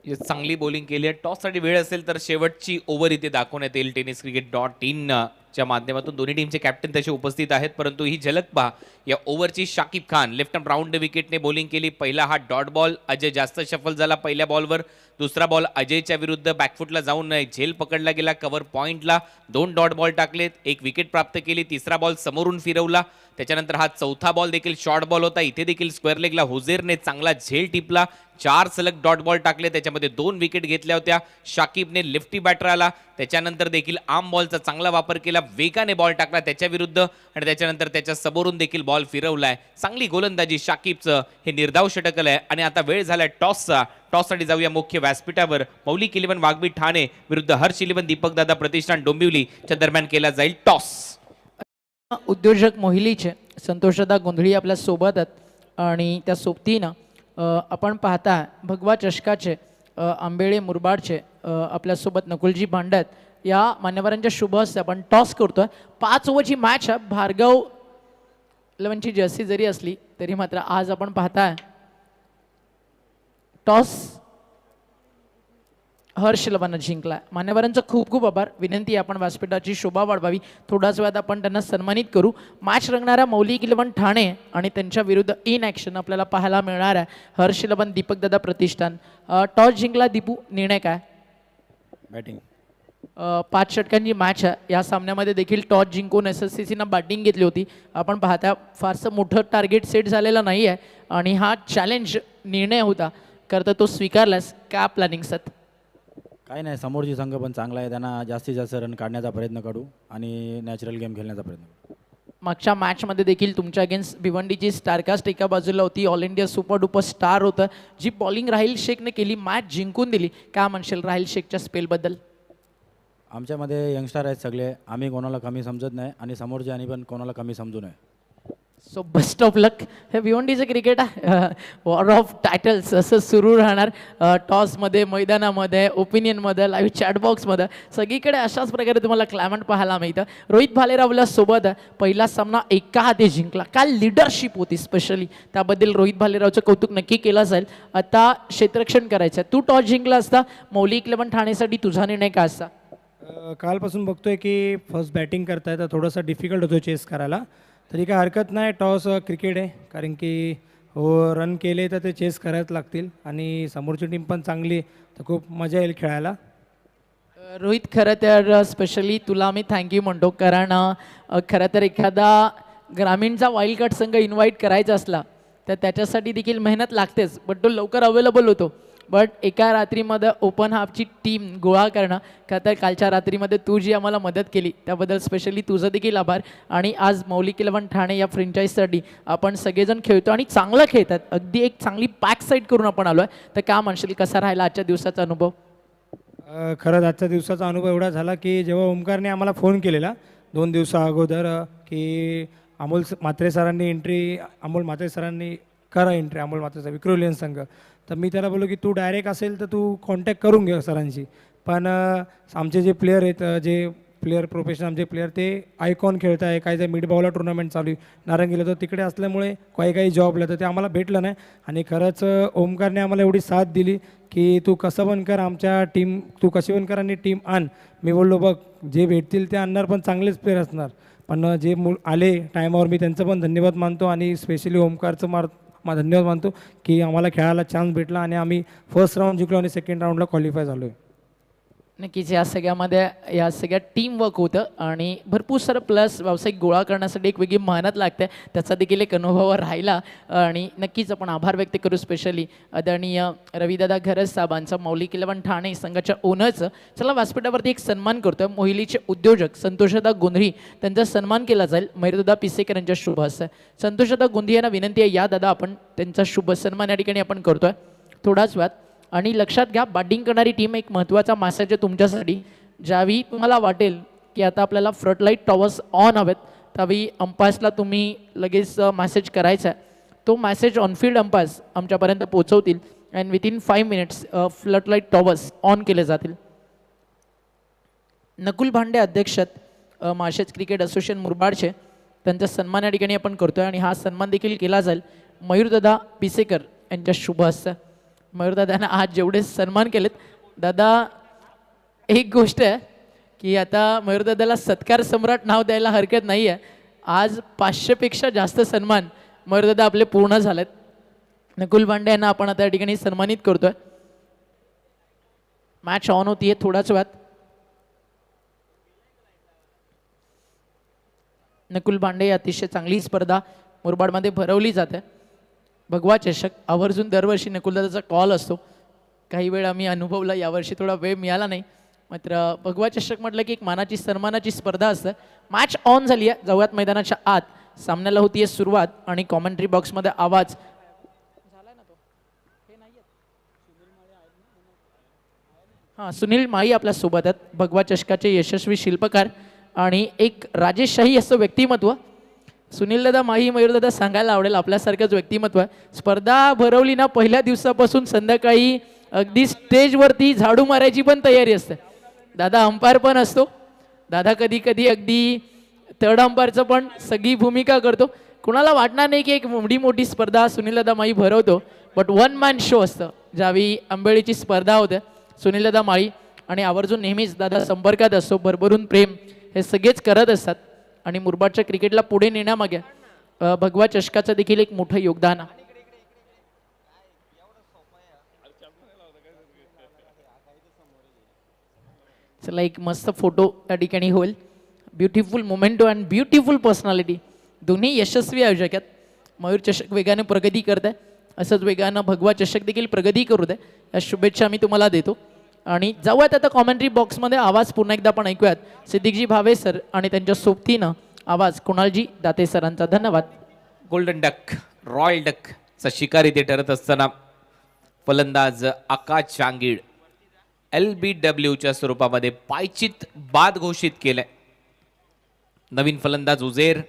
चांगली बॉलिंग केली आहे। टॉससाठी वेळ असेल तर शेवटची ओव्हर इथे दाखवण्यात येईल टेनिस क्रिकेट.in च्या माध्यमातून दोन्ही टीमचे कॅप्टन तसे उपस्थित आहेत, परंतु ही झलक पहा या ओव्हरची. Shakib Khan left arm round विकेटने बॉलिंग केली. पहिला हा डॉट बॉल, अजय जास्त शफल झाला पहिल्या बॉलवर. दुसरा बॉल अजयच्या विरुद्ध बॅकफुटला जाऊन झेल पकडला गेला कव्हर पॉइंटला. 2 डॉट बॉल टाकलेत, 1 विकेट प्राप्त केली. तिसरा बॉल समोरून फिरवला. त्याच्यानंतर हा चौथा बॉल देखील शॉर्ट बॉल होता. इथे देखील स्क्वेअर लेगला हुझेरने चांगला झेल टिपला. 4 सलग डॉट बॉल टाकले, त्याच्यामध्ये 2 विकेट घेतल्या होत्या. शाकिबने लेफ्टी बॅटर आला, त्याच्यानंतर देखील आर्म बॉलचा चांगला वापर केला. वेगाने बॉल टाकला त्याच्या विरुद्ध आणि त्याच्यानंतर त्याच्या समोरून देखील बॉल फिरवलाय. चांगली गोलंदाजी शाकिबचं, हे निर्धाव षटकल आहे. आणि आता वेळ झालाय टॉसचा. टॉससाठी जाऊया मुख्य व्यासपीठावर. मौलिक 11 वाघबीट ठाणे विरुद्ध हर्ष 11 दीपकदादा प्रतिष्ठान डोंबिवलीच्या दरम्यान केला जाईल टॉस. उद्योजक मोहिलीचे संतोषदा गोंधळी आपल्या सोबत आहेत आणि त्या सोबतीनं आपण पाहता भगवा चषकाचे आंबेळे मुरबाडचे आपल्यासोबत नकुलजी भांडत या मान्यवरांच्या शुभ हस्ते आपण टॉस करतोय. 5 ओव्हरची मॅच आहे. भार्गव 11ची जर्सी जरी असली तरी मात्र आज आपण पाहताय टॉस हर्ष 11नं जिंकला. मान्यवरांचं खूप खूप आभार. विनंती आहे आपण व्यासपीठाची शोभा वाढवावी. थोड्याच वेळात आपण त्यांना सन्मानित करू. मॅच रंगणाऱ्या मौलिक 11 ठाणे आणि त्यांच्या विरुद्ध इन ॲक्शन आपल्याला पाहायला मिळणार आहे. हर्ष 11 दीपकदादा प्रतिष्ठान. टॉस जिंकला दीपू, निर्णय काय? बॅटिंग. 5 षटकांची मॅच आहे. या सामन्यामध्ये देखील टॉस जिंकून SSCCनं बॅटिंग घेतली होती. आपण पाहता फारसं मोठं टार्गेट सेट झालेलं नाही आहे आणि हा चॅलेंज निर्णय होता करता तो स्वीकारलास. का प्लॅनिंग सत? काय नाही, समोरची संघ पण चांगला आहे, त्यांना जास्तीत जास्त रन काढण्याचा प्रयत्न करू आणि नॅचरल गेम खेळण्याचा प्रयत्न करू. मागच्या मॅचमध्ये देखील तुमच्या अगेन्स्ट भिवंडीची स्टारकास्ट एका बाजूला होती. All India super duper star होतं. जी बॉलिंग राहिल शेखने केली, मॅच जिंकून दिली. काय म्हणशील राहिल शेखच्या स्पेलबद्दल? आमच्यामध्ये यंगस्टर आहेत सगळे, आम्ही कोणाला कमी समजत नाही आणि समोरचे आणि पण कोणाला कमी समजू नये. सो बेस्ट ऑफ लक. हे भिवंडीचं क्रिकेट आहे, वॉर ऑफ टायटल्स असं सुरू राहणार. टॉसमध्ये, मैदानामध्ये, ओपिनियनमध्ये, लाईव्ह चॅटबॉक्समध्ये सगळीकडे अशाच प्रकारे तुम्हाला क्लायमेट पाहायला मिळतं. रोहित भालेरावला सोबत पहिला सामना एका हाती जिंकला. काल लिडरशिप होती स्पेशली, त्याबद्दल रोहित भालेरावचं कौतुक नक्की केलं जाईल. आता क्षेत्ररक्षण करायचं आहे. तू टॉस जिंकला असता, मौलिक 11 ठाणेसाठी तुझा निर्णय काय असता? कालपासून बघतोय की फर्स्ट बॅटिंग करताय तर थोडंसं डिफिकल्ट होतो चेस करायला. तरी काय हरकत नाही, टॉस क्रिकेट आहे, कारण की हो रन केले तर ते चेस करायच लागतील आणि समोरची टीम पण चांगली तर खूप मजा येईल खेळायला. रोहित, खरं तर स्पेशली तुला मी थँक्यू म्हणतो, कारण खरं तर एखादा ग्रामीणचा वाईल्ड कार्ड संघ इन्व्हाइट करायचा असला तर त्याच्यासाठी देखील मेहनत लागतेच, बट तो लवकर अवेलेबल होतो. बट एका रात्रीमध्ये ओपन हाफची टीम गोळा करणं, का तर कालच्या रात्रीमध्ये तू जी आम्हाला मदत केली त्याबद्दल स्पेशली तुझं देखील आभार. आणि आज मौलिक 11 ठाणे या फ्रँचाईजसाठी आपण सगळेजण खेळतो आणि चांगलं खेळतात. अगदी एक चांगली पॅक साईड करून आपण आलो आहे. तर काय म्हणशील, कसा राहिला आजच्या दिवसाचा अनुभव? खरंच आजच्या दिवसाचा अनुभव एवढा झाला की जेव्हा ओमकारने आम्हाला फोन केलेला 2 दिवसा अगोदर की अमोल म्हात्रे सरांनी करा एंट्री, अमोल म्हात्रे सर विक्रोलियन संघ, तर मी त्याला बोललो की तू डायरेक्ट असेल तर तू कॉन्टॅक्ट करून घे सरांशी. पण आमचे जे प्लेयर आहेत, जे प्लेयर प्रोफेशनल आमचे प्लेयर, ते आयकॉन खेळत आहे, काही जे मिड बॉलर टुर्नामेंट चालू आहे नारंगीला, तर तिकडे असल्यामुळे काही जॉबला तर ते आम्हाला भेटलं नाही. आणि खरंच ओमकारने आम्हाला एवढी साथ दिली की तू कसं पण कर, आमच्या टीम तू कशी पण कर आणि टीम आण. मी बोललो बघ जे भेटतील ते आणणार, पण चांगलेच प्लेयर असणार. पण जे आले टायमावर मी त्यांचं पण धन्यवाद मानतो आणि स्पेशली ओमकारचं धन्यवाद मानतो की आम्हाला खेळायला चान्स भेटला आणि आम्ही फर्स्ट राऊंड जिंकलो आणि सेकंड राऊंडला क्वालिफाय झालो आहे. नक्कीच या सगळ्यामध्ये या सगळ्या टीमवर्क होतं आणि भरपूर सारं प्लस व्यावसायिक गोळा करण्यासाठी एक वेगळी मेहनत लागते, त्याचा देखील एक अनुभव राहिला. आणि नक्कीच आपण आभार व्यक्त करू स्पेशली आदरणीय रविदादा घरस साहेबांचा, मौलिक 11 ठाणे संघाच्या ओनरचं. चला व्यासपीठावरती एक सन्मान करतोय. मोहिलीचे उद्योजक संतोषदा गोंधळी, त्यांचा सन्मान केला जाईल मयूरदादा पिसेकर यांच्या शुभ हस्ते. संतोषदा गोंधळी यांना विनंती आहे, या दादा आपण त्यांचा शुभ सन्मान या ठिकाणी आपण करतोय थोडाच वेळात. आणि लक्षात घ्या, बॅटिंग करणारी टीम एक महत्त्वाचा मेसेज आहे तुमच्यासाठी. ज्यावेळी तुम्हाला वाटेल की आता आपल्याला फ्रंट लाईट टॉवर्स ऑन हवेत, त्यावेळी अंपायर्सला तुम्ही लगेच मेसेज करायचा आहे. तो मेसेज ऑनफिल्ड अंपायर्स आमच्यापर्यंत पोहोचवतील and within 5 minutes flood light towers on केले जातील. नकुल भांडे अध्यक्ष मार्शेज क्रिकेट असोसिएशन मुरबाडचे, त्यांचा सन्मान या ठिकाणी आपण करतोय आणि हा सन्मान देखील केला जाईल मयूरदादा पिसेकर यांच्या शुभ हस्ते. मयूरदादांना आज जेवढे सन्मान केलेत, दादा एक गोष्ट आहे की आता मयूरदादाला सत्कार सम्राट नाव द्यायला हरकत नाही आहे. आज 500पेक्षा जास्त सन्मान मयूरदादा आपले पूर्ण झालेत. नकुल पांडे यांना आपण आता या ठिकाणी सन्मानित करतोय. मॅच ऑन होतीये थोड्याच वेळात. नकुल पांडे अतिशय चांगली स्पर्धा मुरबाडमध्ये भरवली जाते. भगवा चषक आवर्जून दरवर्षी नकुलदादाचा कॉल असतो. काही वेळ आम्ही अनुभवला, यावर्षी थोडा वेळ मिळाला नाही. मात्र भगवा चषक म्हटलं की एक मानाची सन्मानाची स्पर्धा असते. मॅच ऑन झाली आहे. जाऊयात मैदानाच्या आत. सामन्याला होतीये सुरुवात आणि कॉमेंट्री बॉक्समध्ये आवाज हां सुनील माळी आपल्या सोबत आहेत. भगवा चषकाचे यशस्वी शिल्पकार आणि एक राजेशशाही असं व्यक्तिमत्व. सुनीलदादा माही मयूरदादा सांगायला आवडेल आपल्यासारखंच व्यक्तिमत्व आहे. स्पर्धा भरवली ना पहिल्या दिवसापासून संध्याकाळी अगदी स्टेजवरती झाडू मारायची पण तयारी असते. दादा अंपायर पण असतो. दादा कधी कधी अगदी थर्ड अंपायरचं पण सगळी भूमिका करतो. कुणाला वाटणार नाही की एक मोठी स्पर्धा सुनीलदादा माई भरवतो, बट वन मॅन शो असतं. ज्यावेळी आंबेळीची स्पर्धा होते सुनीलदादा माळी आणि आवर्जून नेहमीच दादा संपर्कात असतो. भरभरून प्रेम हे सगळेच करत असतात आणि मुरबाडच्या क्रिकेटला पुढे नेण्यामागे भगवा चषकाचं देखील एक मोठं योगदान आहे. चला एक मस्त फोटो त्या ठिकाणी होईल. Beautiful memento and beautiful personality दोन्ही यशस्वी आयोजक आहेत. मयूर चषक वेगाने प्रगती करत आहे, असंच वेगानं भगवा चषक देखील प्रगती करू दे या शुभेच्छा मी तुम्हाला देतो. आणि जाऊयात आता कॉमेंट्री बॉक्समध्ये. आवाज पुन्हा एकदा आपण ऐकूयात. सिद्दीकजी भावे सर आणि त्यांच्या सोबतीनं आवाज कुणालजी दाते सरांचा. धन्यवाद. गोल्डन डक, रॉयल डक चा शिकार इथे ठरत असताना फलंदाज आकाश जांगीड LBWच्या स्वरूपामध्ये पायचित बाद घोषित केलंय. नवीन फलंदाज उजेर.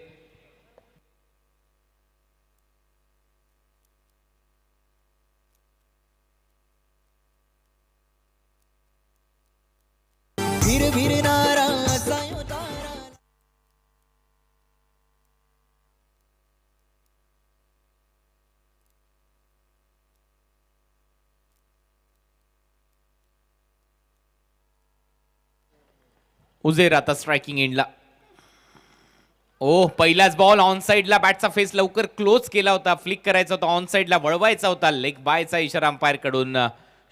विरविरणारा सायो तारा. उजेर आता स्ट्रायकिंग एंडला. ओह पहिलाच बॉल ऑन साइडला. बॅटचा फेस लवकर क्लोज केला होता. फ्लिक करायचा होता, ऑन साइडला वळवायचा होता. लेग बायचा इशारा अंपायर कडून.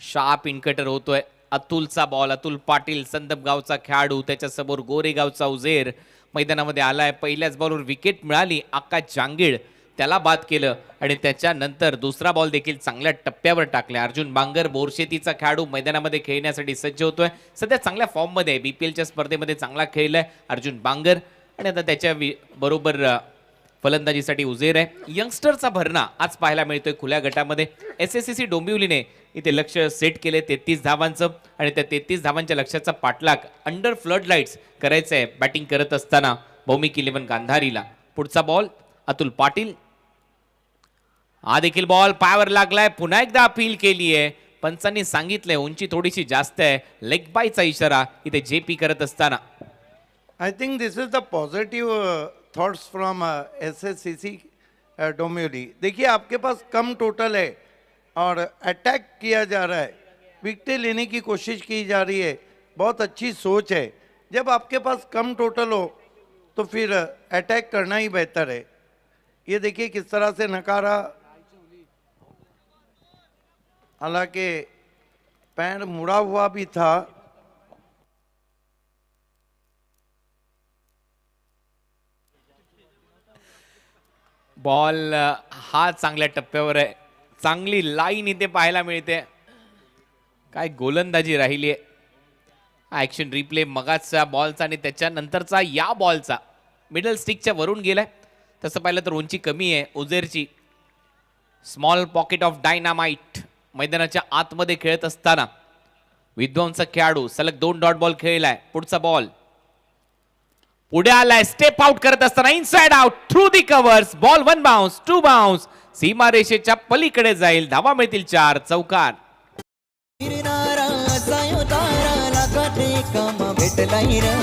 शार्प इनकटर होतोय. अतुलचा बॉल. अतुल पाटील संदप गावचा खेळाडू, त्याच्यासमोर गोरेगावचा उजेर मैदानामध्ये आलाय. पहिल्याच बॉलवर विकेट मिळाली. आकाश जांगीड त्याला बाद केलं आणि त्याच्यानंतर दुसरा बॉल देखील चांगल्या टप्प्यावर टाकला. अर्जुन बांगर बोरशेतीचा खेळाडू मैदानामध्ये खेळण्यासाठी सज्ज होतोय. सध्या चांगल्या फॉर्ममध्ये BPLच्या स्पर्धेमध्ये चांगला खेळलाय अर्जुन बांगर आणि आता त्याच्या बरोबर फलंदाजीसाठी उजेर आहे. यंगस्टरचा भरणा आज पाहायला मिळतोय खुल्या गटामध्ये. SSCC डोंबिवलीने इथे लक्ष सेट केले 33 धावांचं आणि त्या 33 धावांच्या लक्ष्याचा पाठलाग अंडर फ्लड लाईट्स करायचं आहे बॅटिंग करत असताना भौमिक 11 गांधारीला. पुढचा बॉल अतुल पाटील. हा देखील बॉल पायावर लागलाय. पुन्हा एकदा अपील केली आहे. पंचांनी सांगितलंय उंची थोडीशी जास्त आहे. लेग बायचा इशारा इथे JP करत असताना. I think this is the positive thoughts from SSCC Dombivli. देखिए आपके पास कम टोटल है और अटैक किया जा रहा है, विकेटें लेने की कोशिश की जा रही है. बहुत अच्छी सोच है. जब आपके पास कम टोटल हो तो फिर अटैक करना ही बेहतर है. ये देखिए किस तरह से नकारा, हालांकि पैर मुड़ा हुआ भी था. बॉल हा चांगल्या टप्प्यावर आहे. चांगली लाईन इथे पाहायला मिळते. काय गोलंदाजी राहिली आहे. ॲक्शन रिप्ले मगाचा बॉलचा आणि त्याच्यानंतरचा या बॉलचा मिडल स्टिकच्या वरून गेलाय. तसं पाहिलं तर उंची कमी आहे उजेरची. स्मॉल पॉकेट ऑफ डायनामाइट मैदानाच्या आतमध्ये खेळत असताना विद्वांचा खेळाडू सलग 2 डॉट बॉल खेळलाय. पुढचा बॉल पुढे आलाय. स्टेप आउट करत असताना inside out through the covers. Ball 1 bounce 2 bounce सीमारेषेच्या पलीकडे जाईल. धावा मिळतील 4. चौकार. विरणारा सायो तारा लागाटे काम भेटलाई र.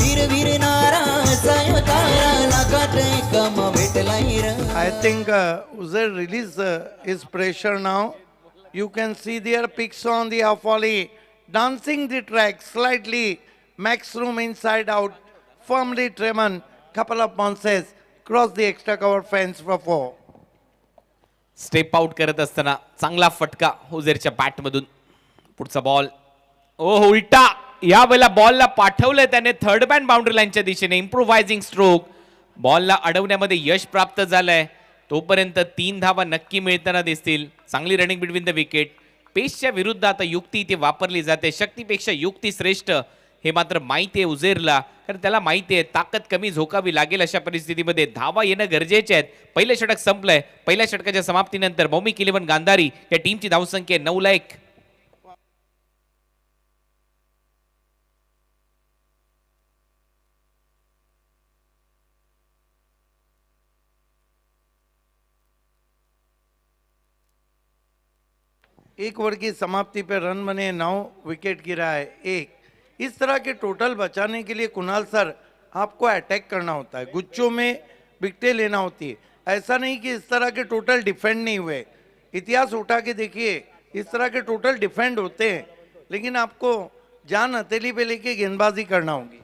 विरविरणारा सायो तारा लागाटे काम भेटलाई र. I think Uzair release his pressure now. You can see their picks on the off volley, dancing the track slightly. Max room inside out. Firmly Treman. Couple of bounces. Cross the extra cover fence for 4. Step out करत असताना चांगला फटका हुजेरच्या बॅटमधून. पुढचा ball उलटा, या वेळेला बॉलला पाठवलंय त्याने third man boundary लाईनच्या दिशेने. इम्प्रोव्हायझिंग स्ट्रोक, बॉलला अडवण्यामध्ये यश प्राप्त झालंय. तोपर्यंत 3 धावा नक्की मिळताना दिसतील. चांगली रनिंग बिटवीन द विकेट. पेसच्या विरुद्ध आता युक्ती इथे वापरली जाते. शक्तीपेक्षा युक्ती श्रेष्ठ हे मात्र माहिती आहे उजेरला, कारण त्याला माहिती आहे ताकद कमी झोकावी लागेल. अशा परिस्थितीमध्ये धावा येणं गरजेचे आहेत. पहिलं षटक संपलंय. पहिल्या षटकाच्या समाप्तीनंतर भौमिक 11 गांधारी या टीमची धावसंख्या 9-1. एक ओवर की समाप्ति पे रन बने 9, विकेट गिरा है 1. इस तरह के टोटल बचाने के लिए कुणाल सर आपको अटैक करना होता है, गुच्छों में विकेटें लेना होती है. ऐसा नहीं कि इस तरह के टोटल डिफेंड नहीं हुए. इतिहास उठा के देखिए, इस तरह के टोटल डिफेंड होते हैं, लेकिन आपको जान हथेली पे लेके गेंदबाजी करना होगी.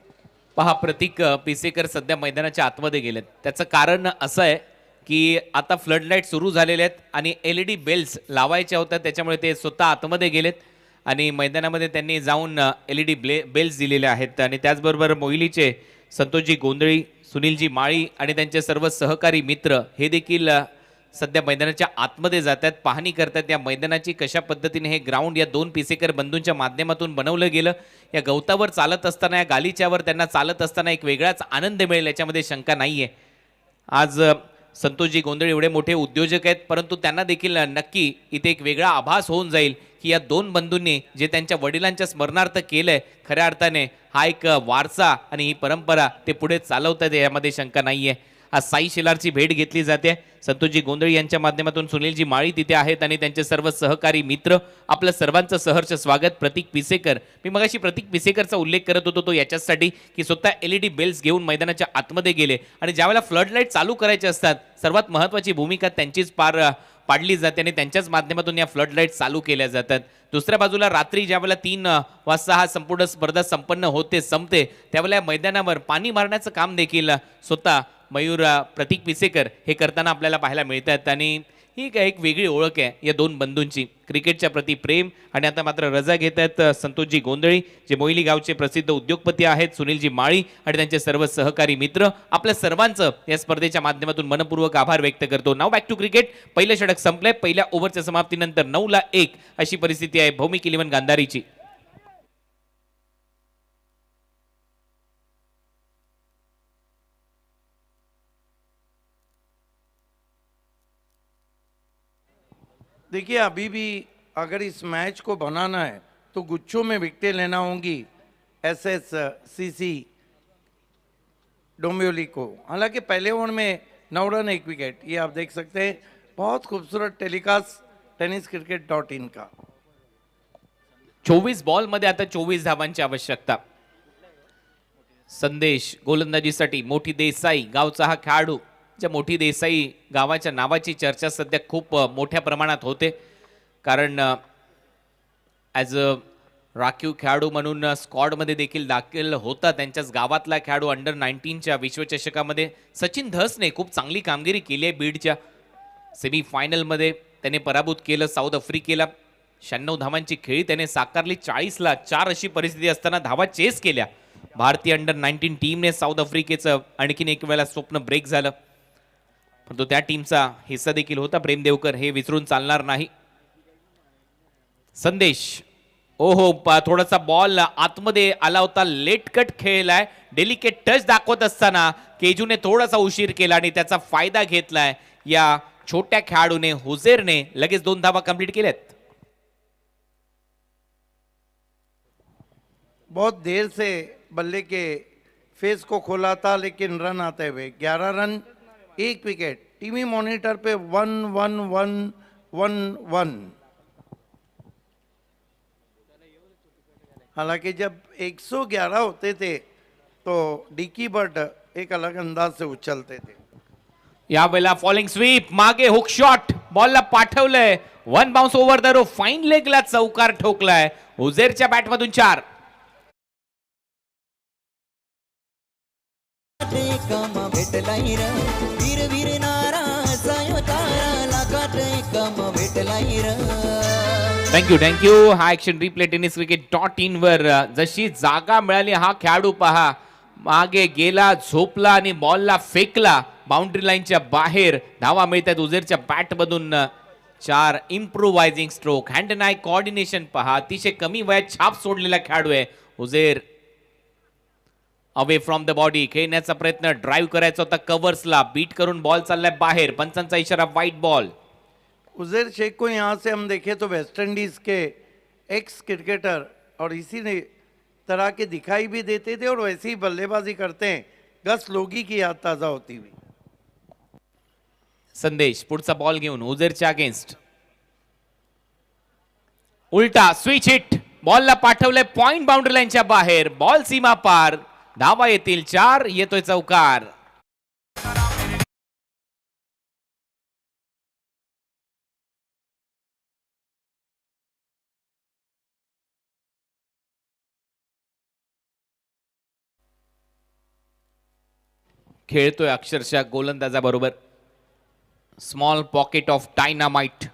पहा, प्रतीक पिसेकर सध्या मैदानाच्या आतमध्ये गेलेत. त्याचं कारण असं आहे की आता फ्लड लाईट सुरू झालेले आहेत आणि LED बेल्स लावायच्या होत्या, त्याच्यामुळे ते स्वतः आतमध्ये गेलेत आणि मैदानामध्ये त्यांनी जाऊन LED बेल्स दिलेले आहेत. आणि त्याचबरोबर मोहिलीचे संतोषजी गोंधळी, सुनीलजी माळी आणि त्यांचे सर्व सहकारी मित्र हे देखील सध्या मैदानाच्या आतमध्ये जातात, पाहणी करतात या मैदानाची कशा पद्धतीने हे ग्राउंड या 2 पिसेकर बंधूंच्या माध्यमातून बनवलं गेलं. या गवतावर चालत असताना, या गालीच्यावर त्यांना चालत असताना एक वेगळाच आनंद मिळेल याच्यामध्ये शंका नाहीये. आज संतोषजी गोंधळे एवढे मोठे उद्योजक आहेत, परंतु त्यांना देखील नक्की इथे एक वेगळा आभास होऊन जाईल की या 2 बंधूंनी जे त्यांच्या वडिलांच्या स्मरणार्थ केलंय, खऱ्या अर्थाने हा एक वारसा आणि ही परंपरा ते पुढे चालवतात यामध्ये शंका नाहीये. आज साई शिलारची भेट घेतली जाते. संतोषजी गोंधळी यांच्या माध्यमातून सुनीलजी माळी तिथे आहेत आणि त्यांचे सर्व सहकारी मित्र. आपलं सर्वांचं सहर्ष स्वागत. प्रतीक पिसेकर, मी मगाशी प्रतीक पिसेकरचा उल्लेख करत होतो तो याच्यासाठी की स्वतः LED बेल्स घेऊन मैदानाच्या आतमध्ये गेले आणि ज्यावेळेला फ्लड लाईट चालू करायचे असतात सर्वात महत्त्वाची भूमिका त्यांचीच पाडली जाते आणि त्यांच्याच माध्यमातून या फ्लड लाईट चालू केल्या जातात. दुसऱ्या बाजूला रात्री ज्यावेळेला 3 वाजता हा संपूर्ण स्पर्धा संपते त्यावेळेला मैदानावर पाणी मारण्याचं काम देखील स्वतः मयूर प्रतीक पिसेकर हे करताना आपल्याला पाहायला मिळतात. आणि ही एक वेगळी ओळख आहे या 2 बंधूंची. क्रिकेटच्या प्रति प्रेम. आणि आता मात्र रजा घेत आहेत संतोषजी गोंधळी, जे मोहिली गावचे प्रसिद्ध उद्योगपती आहेत, सुनीलजी माळी आणि त्यांचे सर्व सहकारी मित्र. आपल्या सर्वांचं या स्पर्धेच्या माध्यमातून मनपूर्वक आभार व्यक्त करतो. नाव बॅक टू क्रिकेट. पहिलं षटक संपलंय. पहिल्या ओव्हरच्या समाप्तीनंतर 9-1 अशी परिस्थिती आहे भौमिक 11 गांधारीची. देखिए, अभी भी अगर इस मैच को बनाना है तो गुच्छों में विकेटें लेना होंगी SSCC डोंबिवली को. हालांकि पहले ओवर में 9 रन 1 विकेट, ये आप देख सकते हैं. बहुत खूबसूरत टेलीकास्ट tenniscricket.in का. 24 बॉल मध्ये आता 24 धावांची आवश्यकता. संदेश गोलंदाजीसाठी मोठी देसाई गावचा हा खेळाडू. ज्या मोठी देसाई गावाच्या नावाची चर्चा सध्या खूप मोठ्या प्रमाणात होते, कारण ॲज अ राखीव खेळाडू म्हणून स्क्वॉडमध्ये देखील दाखल होता. त्यांच्याच गावातला खेळाडू अंडर 19च्या विश्वचषकामध्ये सचिन धसने खूप चांगली कामगिरी केली आहे. बीडच्या सेमीफायनलमध्ये त्याने पराभूत केलं साऊथ आफ्रिकेला. 96 धावांची खेळी त्याने साकारली. 40ला 4 अशी परिस्थिती असताना धावा चेस केल्या. भारतीय अंडर 19 टीमने साऊथ आफ्रिकेचं आणखीन एक वेळा स्वप्न ब्रेक झालं, परंतु त्या टीमचा हिस्सा देखील होता प्रेम देवकर, हे विसरून चालणार नाही. संदेश थोडासा बॉल आतमध्ये आला होता, लेट कट खेळलाय. डेलिकेट टच दाखवत असताना केजूने थोडासा उशीर केला आणि त्याचा फायदा घेतलाय या छोट्या खेळाडूने. हुजेरने लगेच 2 धावा कंप्लीट केल्यात. बहुत देर से बल्ले के फेस को खोला था, लेकिन रन आते हुए 11 रन 1 विकेट. टीवी मॉनिटर पे 1-1-1-1-1. हालांकि जब 111 होते थे तो डिकी बर्ड एक अलग अंदाज से उछलते थे. यावेळेला फॉलिंग स्वीप, मागे हुक शॉट, बॉलला पाठवलंय. 1 bounce over the row, fine लेगला चौकार ठोकलाय. हुजेरच्या बॅटमधून 4. लाखाटे काम भेटलाई र वीर वीर नारा असायो तारा लाखाटे काम भेटलाई र थँक्यू हा action replay tennis cricket .in वर जशी जागा मिळाली हा खेळाडू पहा मागे गेला झोपला आणि बॉलला फेकला बाउंड्री लाईनच्या बाहेर धावा मिळतात उजेरच्या बॅट मधून 4 improvising stroke hand and eye coordination पहा अतिशय कमी वयात छाप सोडलेला खेळाडू आहे Ujer away from the body खेळण्याचा प्रयत्न ड्राईव्ह करायचा होता कव्हर्सला बीट करून बॉल चाललाय बाहेर पंचांचा इशारा वाईट बॉल उजैर शेख को यहाँ से हम देखें तो वेस्ट इंडीज के एक्स क्रिकेटर और इसी ने तरह के दिखाई भी देते थे और वैसे ही बल्लेबाजी करते हैं गस लोगी की याद ताजा होती हुई संदेश पुढचा बॉल घेऊन उजेरच्या अगेन्स्ट उलटा स्विच हिट बॉलला पाठवलंय पॉइंट बाउंड्री लाईनच्या बाहेर बॉल सीमा पार धावा येतील 4 येतोय चौकार खेळतोय अक्षरशः गोलंदाजाबरोबर small pocket of dynamite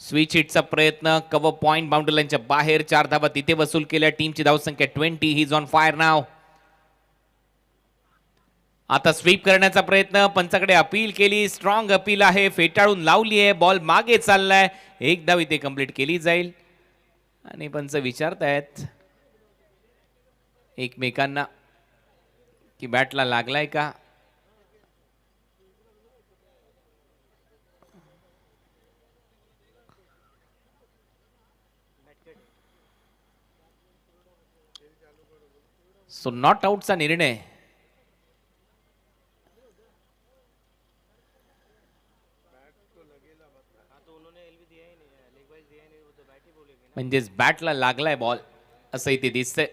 switch हिटचा प्रयत्न कव्हर पॉइंट बाउंड्री लाईनच्या बाहेर 4 धावा तिथे वसूल केल्या टीमची धावसंख्या 20 ही इज ऑन फायर नाव आता स्वीप करण्याचा प्रयत्न पंचाकडे अपील केली स्ट्रॉंग अपील आहे फेटाळून लावली आहे बॉल मागे चाललाय एक धाव इथे कंप्लीट केली जाईल आणि पंच विचारतायत एकमेकांना की बॅटला लागलाय का सो नॉट आउटचा निर्णय म्हणजेच बॅटला लागलाय बॉल असं इथे दिसतंय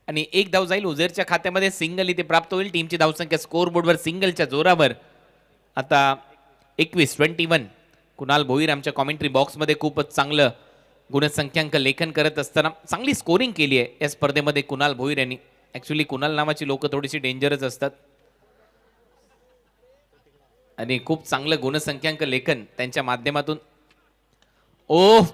आणि एक धाव जाईल उजेरच्या खात्यामध्ये सिंगल इथे प्राप्त होईल टीमची धावसंख्या स्कोर बोर्डवर सिंगलच्या जोरावर आता 21 कुणाल भोईर आमच्या कॉमेंट्री बॉक्समध्ये खूपच चांगलं गुणसंख्यांक लेखन करत असताना चांगली स्कोरिंग केली आहे या स्पर्धेमध्ये कुणाल भोईर यांनी ऍक्च्युली कुणाल नावाची लोक थोडीशी डेंजरच असतात आणि खूप चांगलं गुणसंख्यांक लेखन त्यांच्या माध्यमातून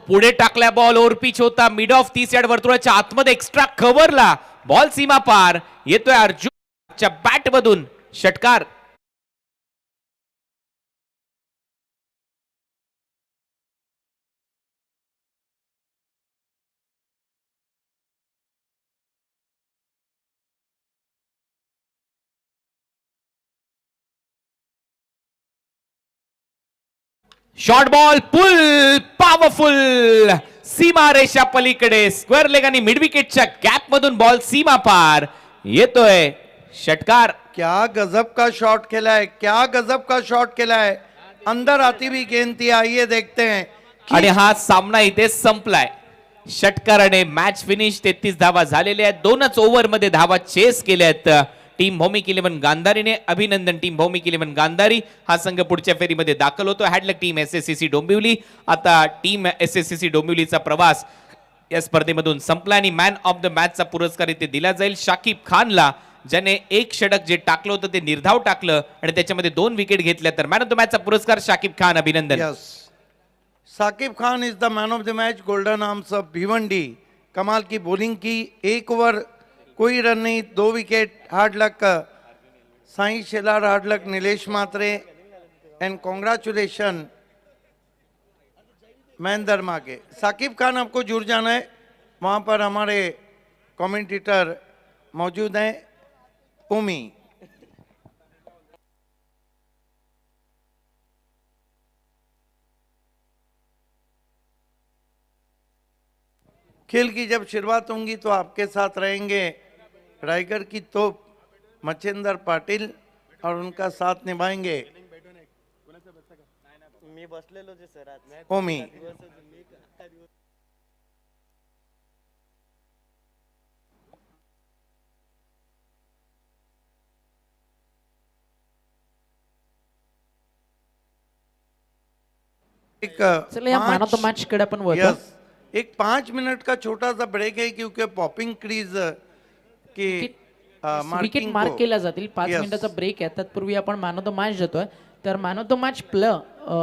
पुढे टाकला बॉल ओव्हर पिच होता मिड ऑफ 30 यार्ड वर्तुळाच्या आतमध्ये एक्स्ट्रा कव्हरला बॉल सीमा पार येतोय अर्जुनच्या बॅट मधून षटकार शॉर्ट बॉल पुल पॉवरफुल सीमा रेषा पलीकडे स्क्वेअर लेग आणि मिड विकेटच्या गॅप मधून बॉल सीमा पार येतोय षटकार क्या गजब का शॉट खेला है क्या गजब का शॉट खेला है अंदर आती भी गेंद थी आइए देखते हैं आणि हा सामना इथे संपलाय षटकाराने मॅच फिनिश 33 धावा झालेल्या आहेत 2च ओव्हर मध्ये धावा चेस केल्या आहेत टीम भौमिक 11 गांधारीने अभिनंदन टीम भौमिक 11 गांधारी हा संघ पुढच्या फेरीमध्ये दाखल होतो हॅडलक टीम SSCC डोंबिवली आता टीम SSCC डोंबिवलीचा प्रवास या स्पर्धेमधून संपला आणि मॅन ऑफ द मॅचचा पुरस्कार इथे दिला जाईल शाकिब खानला ज्याने एक षटक जे टाकलं होतं ते निर्धाव टाकलं आणि त्याच्यामध्ये 2 विकेट घेतल्या तर मॅन ऑफ द मॅचचा पुरस्कार शाकिब खान अभिनंदन yes Saqib Khan is the man of the match golden arms of Bhiwandi कमाल की बॉलिंग की 1 ओवर कोई रन नहीं 2 विकेट हार्ड लक साई शेलार हार्ड लक नीलेश मात्रे एंड कॉन्ग्रेचुलेशन महेंद्र मागे साकिब खान आपको जुड़ जाना है वहाँ पर हमारे कमेंटेटर मौजूद हैं ओमी खेल की जब शुरुआत होंगी तो आपके साथ रहेंगे रायगढ़ की तोप मच्छिंदर पाटिल और उनका साथ निभाएंगे ओमी चला या मॅन ऑफ द मॅच कडे आपण वळतो यस एक 5 मिनट का छोटा सा ब्रेक है क्योंकि पॉपिंग क्रीज की विकेट marking मार्क को. केल्या जातील. 5 Yes. मिनिटाचा ब्रेक आहे. तत्पूर्वी आपण मॅन ऑफ द मॅच देतोय. तर man of the match player